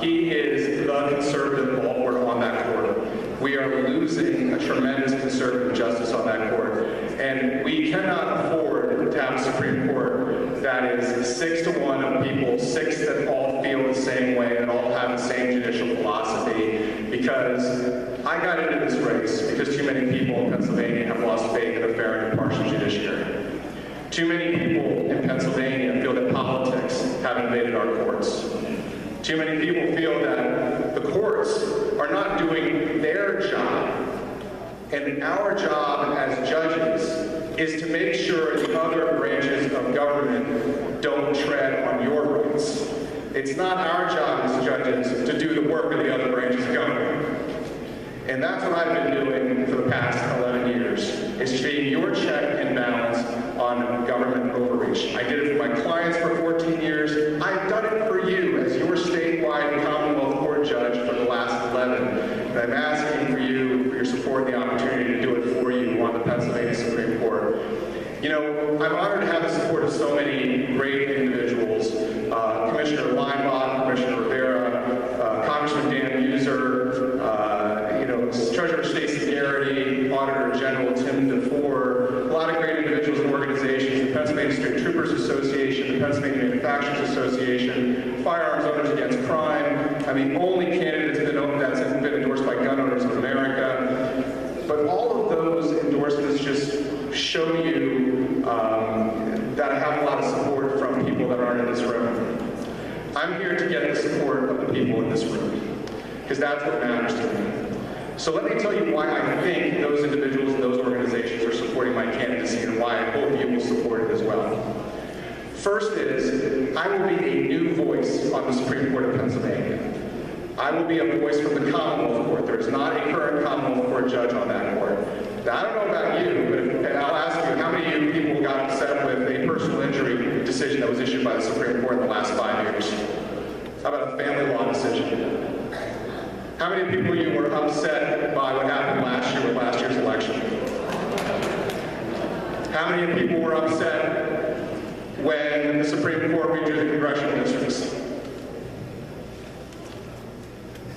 He is the conservative bulwark on that court. We are losing a tremendous conservative justice on that court. And we cannot afford to have a Supreme Court that is 6-to-1 of people, 6 that all feel the same way, that all have the same judicial philosophy, because I got into this race because too many people in Pennsylvania have lost faith in a fair and impartial judiciary. Too many people in Pennsylvania feel that politics have invaded our courts. Too many people feel that the courts are not doing their job. And our job as judges is to make sure the other branches of government don't tread on your rights. It's not our job as judges to do the work of the other branches of government. And that's what I've been doing for the past 11 years, is being your check and balance on government overreach. I did it for my clients for 14 years. I've done it for you as your statewide Commonwealth Court judge for the last 11. And I'm asking for you, for your support and the opportunity to do it for you on the Pennsylvania Supreme Court. You know, I'm honored to have the support of so many great individuals. Commissioner Leinbach, Commissioner Rivera, Congressman Dan User, Treasurer Stacey Garrity, Auditor General Tim DeFore, a lot of great individuals and organizations, the Pennsylvania State Troopers Association, the Pennsylvania Manufacturers Association, Firearms Owners Against Crime. I mean, only candidate that's been endorsed by Gun Owners of America. But all of those endorsements just show you that I have a lot of support from people that aren't in this room. I'm here to get the support of the people in this room, because that's what matters to me. So let me tell you why I think those individuals and those organizations are supporting my candidacy, and why I hope you will support it as well. First is, I will be a new voice on the Supreme Court of Pennsylvania. I will be a voice from the Commonwealth Court. There is not a current Commonwealth Court judge on that court. Now, I don't know about you, but I'll ask you, how many of you people got upset with a personal injury decision that was issued by the Supreme Court in the last 5 years? How about a family law decision? How many people of you were upset by what happened last year with last year's election? How many people were upset when the Supreme Court redrew the congressional districts?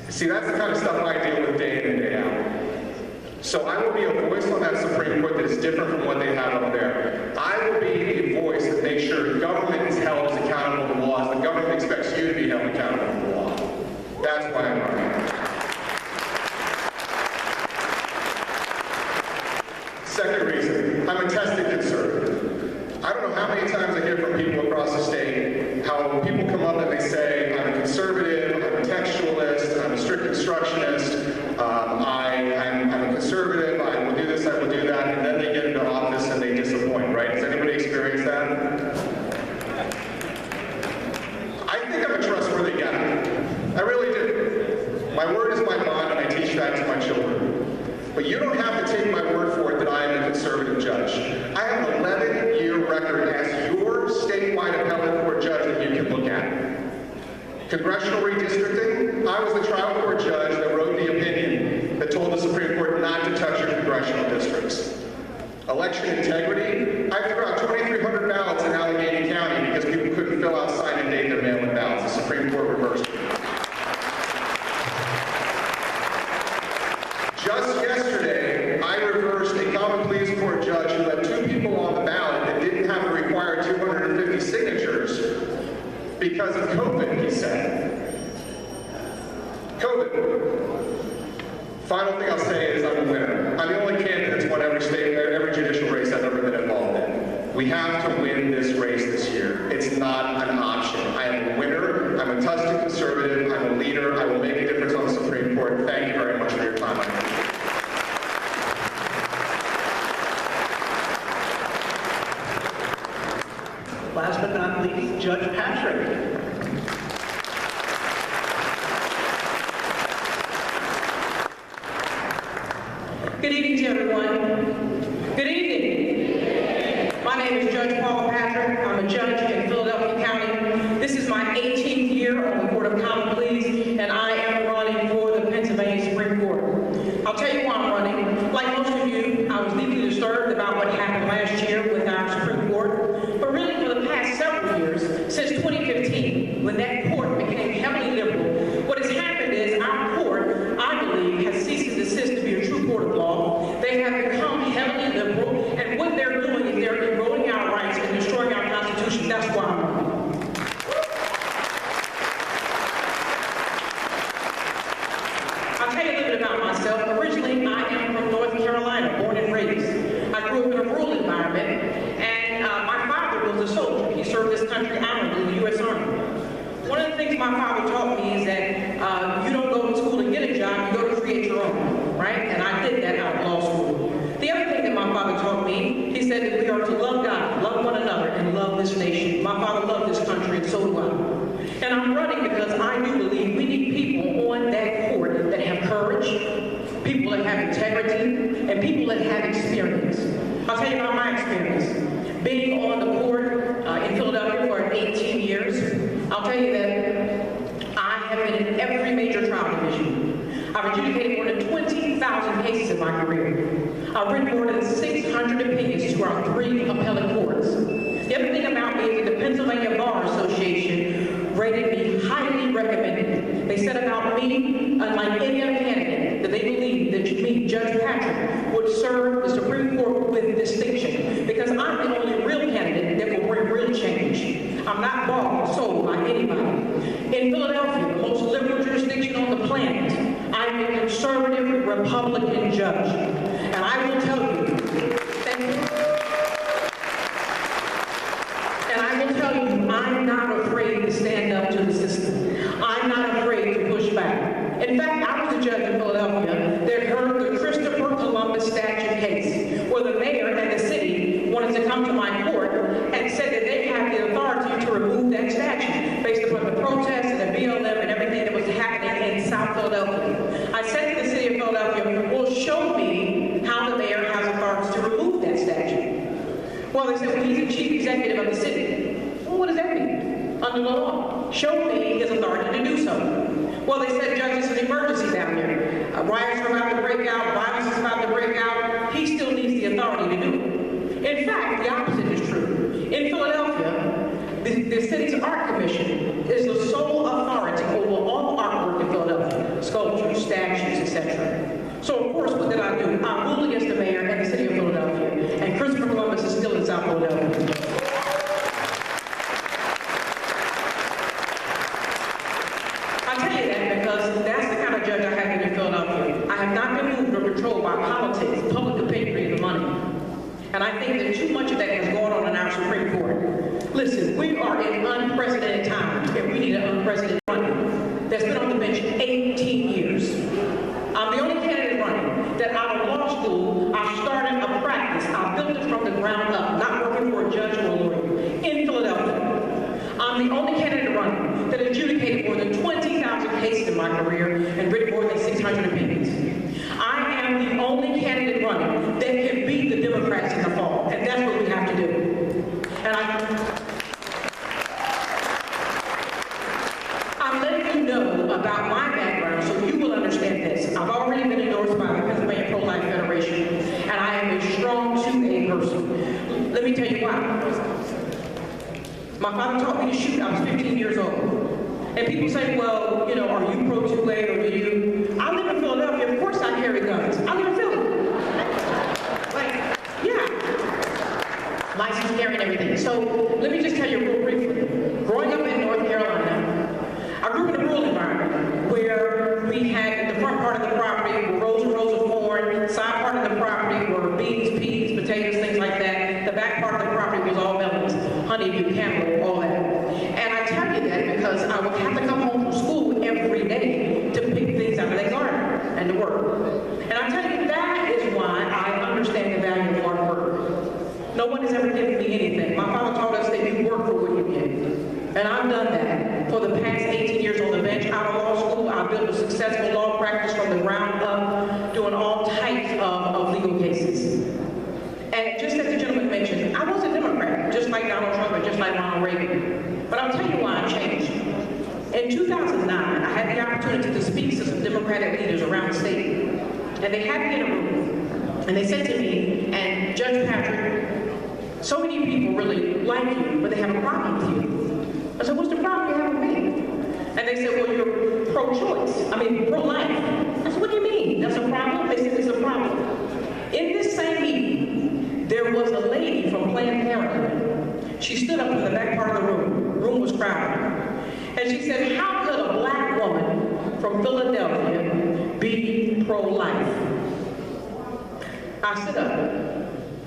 See, that's the kind of stuff I deal with day in and day out. So I will be a voice on that Supreme Court that is different from what they have up there. I will be a voice that makes sure government is held as accountable to laws. The government expects you to be held accountable to the law. That's why I'm running. Second reason, I'm a tested conservative. I don't know how many times I hear from people across the state how people come up and they say, I'm a conservative, I'm a textualist, I'm a strict constructionist, I'm a conservative, I will do this, I will do that, and then they get into office and they disappoint, right? Has anybody experienced that? I think I'm a trustworthy guy. I really do. My word is my bond, and I teach that to my children. But you don't have to take my word for it that I am a conservative judge. I have an 11-year record as your statewide appellate court judge that you can look at. Congressional redistricting, I was the trial court judge that wrote the opinion that told the Supreme Court not to touch your congressional districts. Election integrity, I threw out 2,300 ballots in Allegheny County because people couldn't fill out, sign, and date their mail-in ballots. The Supreme Court reversed it. Just yesterday, I reversed a common pleas court judge who had 2 people on the ballot that didn't have the required 250 signatures because of COVID, he said. COVID. Final thing I'll say is I'm a winner. I'm the only candidate that's won every judicial race I've ever been involved in. We have to win this race this year. It's not an option. I am a winner. I'm a trusted conservative. I'm a leader. I will make a difference on the Supreme Court. Thank you very much for your time. Last but not least, Judge Patrick. Good evening to everyone. Good evening. My name is Judge Paula Patrick. I'm a judge in Philadelphia County. This is my 18th year on the Court of Common Pleas, and I am running for the Pennsylvania Supreme Court. I'll tell you why I'm running. Like most of you, I was deeply disturbed about what happened last year with our Supreme Court, but really for the past several years, since 2015, when that court became heavily liberal, what has happened is our court, I believe, has ceased to desist to be a true court of law. They have become heavily liberal, and what they're doing is they're eroding our rights and destroying our Constitution. That's why I'm running. I'll tell you a little bit about myself. Originally, I am from North Carolina, born and raised. I grew up in a rural environment, and my father was a soldier. He served this country honorably in the U.S. Army. One of the things my father taught me is that you don't go to school to get a job, you go to create your own, right? And I did that out of law school. The other thing that my father taught me, he said that we are to love God, love one another, and love this nation. My father loved this country, and so do I. And I'm running because I do believe we need people on that court that have courage, people that have integrity, and people that have experience. I'll tell you about my experience. Being on the court in Philadelphia for 18 years, I'll tell you that I have been in every major trial division. I've adjudicated more than 20,000 cases in my career. I've written more than 600 opinions to our 3 appellate courts. The other thing about me is that the Pennsylvania Bar Association rated me highly recommended. They said about me, unlike any other candidate, that they believe that me, Judge Patrick, would serve the Supreme Court with distinction, because I'm the only real candidate that will bring real change. I'm not bought or sold by anybody. In Philadelphia, the most liberal jurisdiction on the planet, I'm a conservative Republican judge. And I will tell you, I'm not afraid to stand up to the system. I'm not afraid to push back. In fact, I was a judge in Philadelphia that heard the Christopher Columbus statue case, where the mayor and the city wanted to come to my court and said that they have the authority to remove that statue based upon the protests and the BLM and everything that was happening in South Philadelphia. I said to the city of Philadelphia, well, show me how the mayor has authority to remove that statue. Well, they said, well, he's the chief executive of the city. Well, what does that mean? Under the law. Show me his authority to do so. Well, they said, Judge, it's an emergency down here. Riots are about to break out, violence is about to break out. He still needs the authority to do it. In fact, the opposite is true. In Philadelphia, the city's art commission is the sole authority over all artwork in Philadelphia, sculptures, statues, etc. So, of course, what did I do? I ruled against the mayor and the city of Philadelphia, and Christopher Columbus is still in South Philadelphia. I have not been moved or controlled by politics, public opinion, or money. And I think that too much of that has gone on in our Supreme Court. Listen, we are in unprecedented times, and we need an unprecedented running that's been on the bench 18 years. I'm the only candidate running that out of law school, I started a practice. I built it from the ground up, not working for a judge or a lawyer, in Philadelphia. I'm the only candidate running that adjudicated more than 20,000 cases in my career and written more than 600 opinions. I am the only candidate running that can beat the Democrats in the fall, and that's what we have to do. And I'm me tell you why. My father taught me to shoot. I was 15 years old. And people say, well, you know, are you pro-2A or do you? I live in Philadelphia. Of course I carry guns. I live in Philly. Like, yeah. License carrying everything. So let me just tell you real briefly. Growing up in North Carolina, I grew up in a rural environment where we had the front part of the property were rows and rows of corn, side part of the property were beans, peas, potatoes, things like that. The back part of the property was all melons, honeydew, cantaloupe, all that. And I tell you that because I would have to come home from school every day to pick things out of that garden and to work. And I tell you, that is why I understand the value of hard work. No one has ever given me anything. My father taught us that you work for what you get. And I've done that. For the past 18 years on the bench out of law school, I built a successful law practice from the ground up, doing all types of legal cases. And just as the gentleman mentioned, I was a Democrat, just like Donald Trump and just like Ronald Reagan. But I'll tell you why I changed. In 2009, I had the opportunity to speak to some Democratic leaders around the state. And they had me in a room. And they said to me, and Judge Patrick, so many people really like you, but they have a problem with you. I said, what's the problem you have with me? And they said, well, you're pro-choice. I mean, pro-life. I said, what do you mean? That's a problem? They said, it's a problem. In this same meeting, there was a lady from Planned Parenthood. She stood up in the back part of the room. The room was crowded. And she said, how could a black woman from Philadelphia be pro-life? I stood up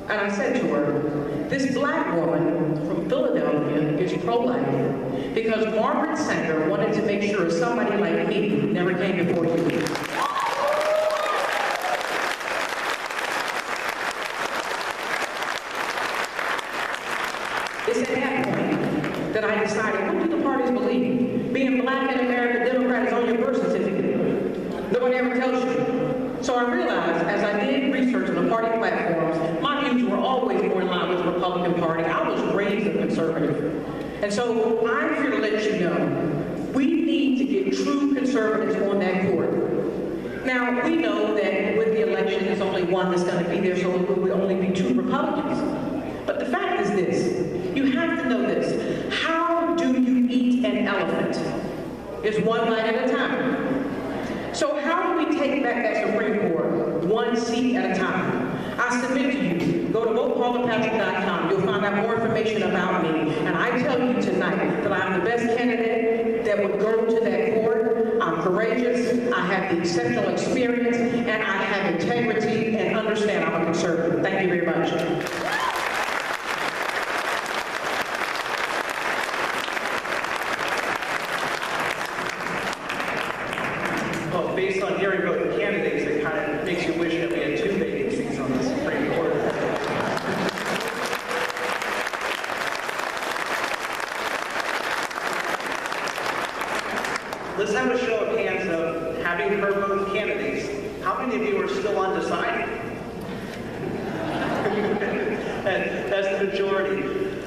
and I said to her, this black woman from Philadelphia is pro-life because Margaret Sanger wanted to make sure somebody like me never came before you. It's at that point that I decided, what do the parties believe? Being black in America, Democrat is on your birth certificate. Nobody ever tells you. So I realized, as I did research on the party platforms, my views were always more in line with the Republican Party. I was raised a conservative. And so I'm here to let you know, we need to get true conservatives on that court. Now, we know that with the election, there's only one that's going to be there, so it will only be 2 Republicans. But the fact is this, you have to know this. How do you eat an elephant? It's one bite at a time. So how do we take back that Supreme Court, one seat at a time? I submit to you, go to votepaulapatrick.com. You'll find out more information about me. And I tell you tonight that I'm the best candidate that would go to that court. I'm courageous, I have the exceptional experience, and I have integrity and understand I'm a conservative. Thank you very much. Based on hearing both candidates, it kind of makes you wish that we had 2 vacancies on the Supreme Court. Let's have a show of hands of having heard both candidates. How many of you are still undecided? That's the majority.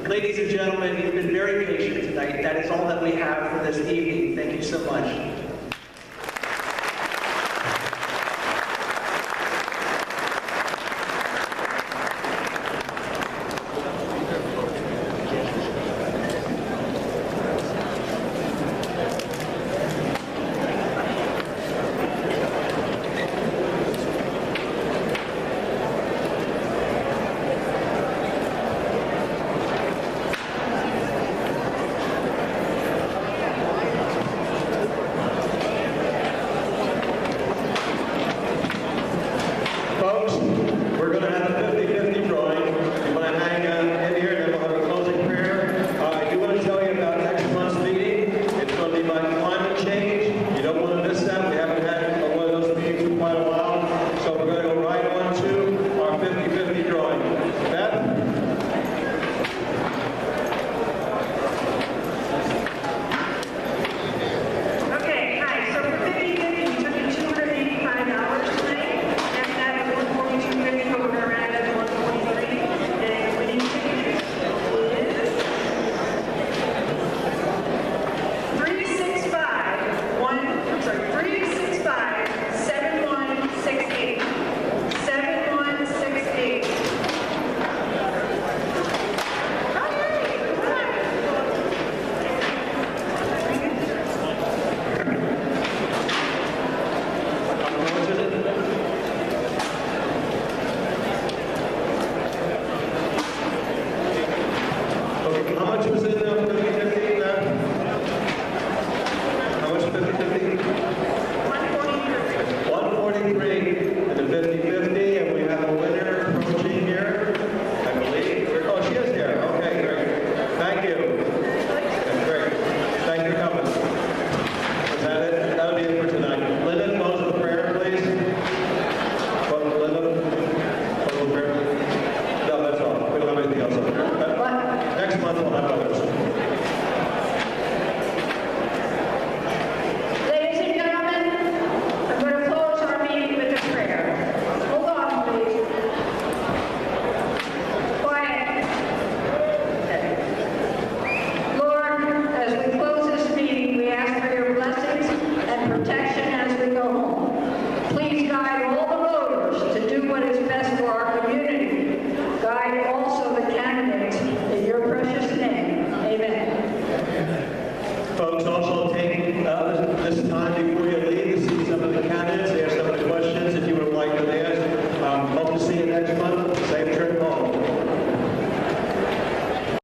Ladies and gentlemen, you've been very patient tonight. That is all that we have for this evening. Thank you so much.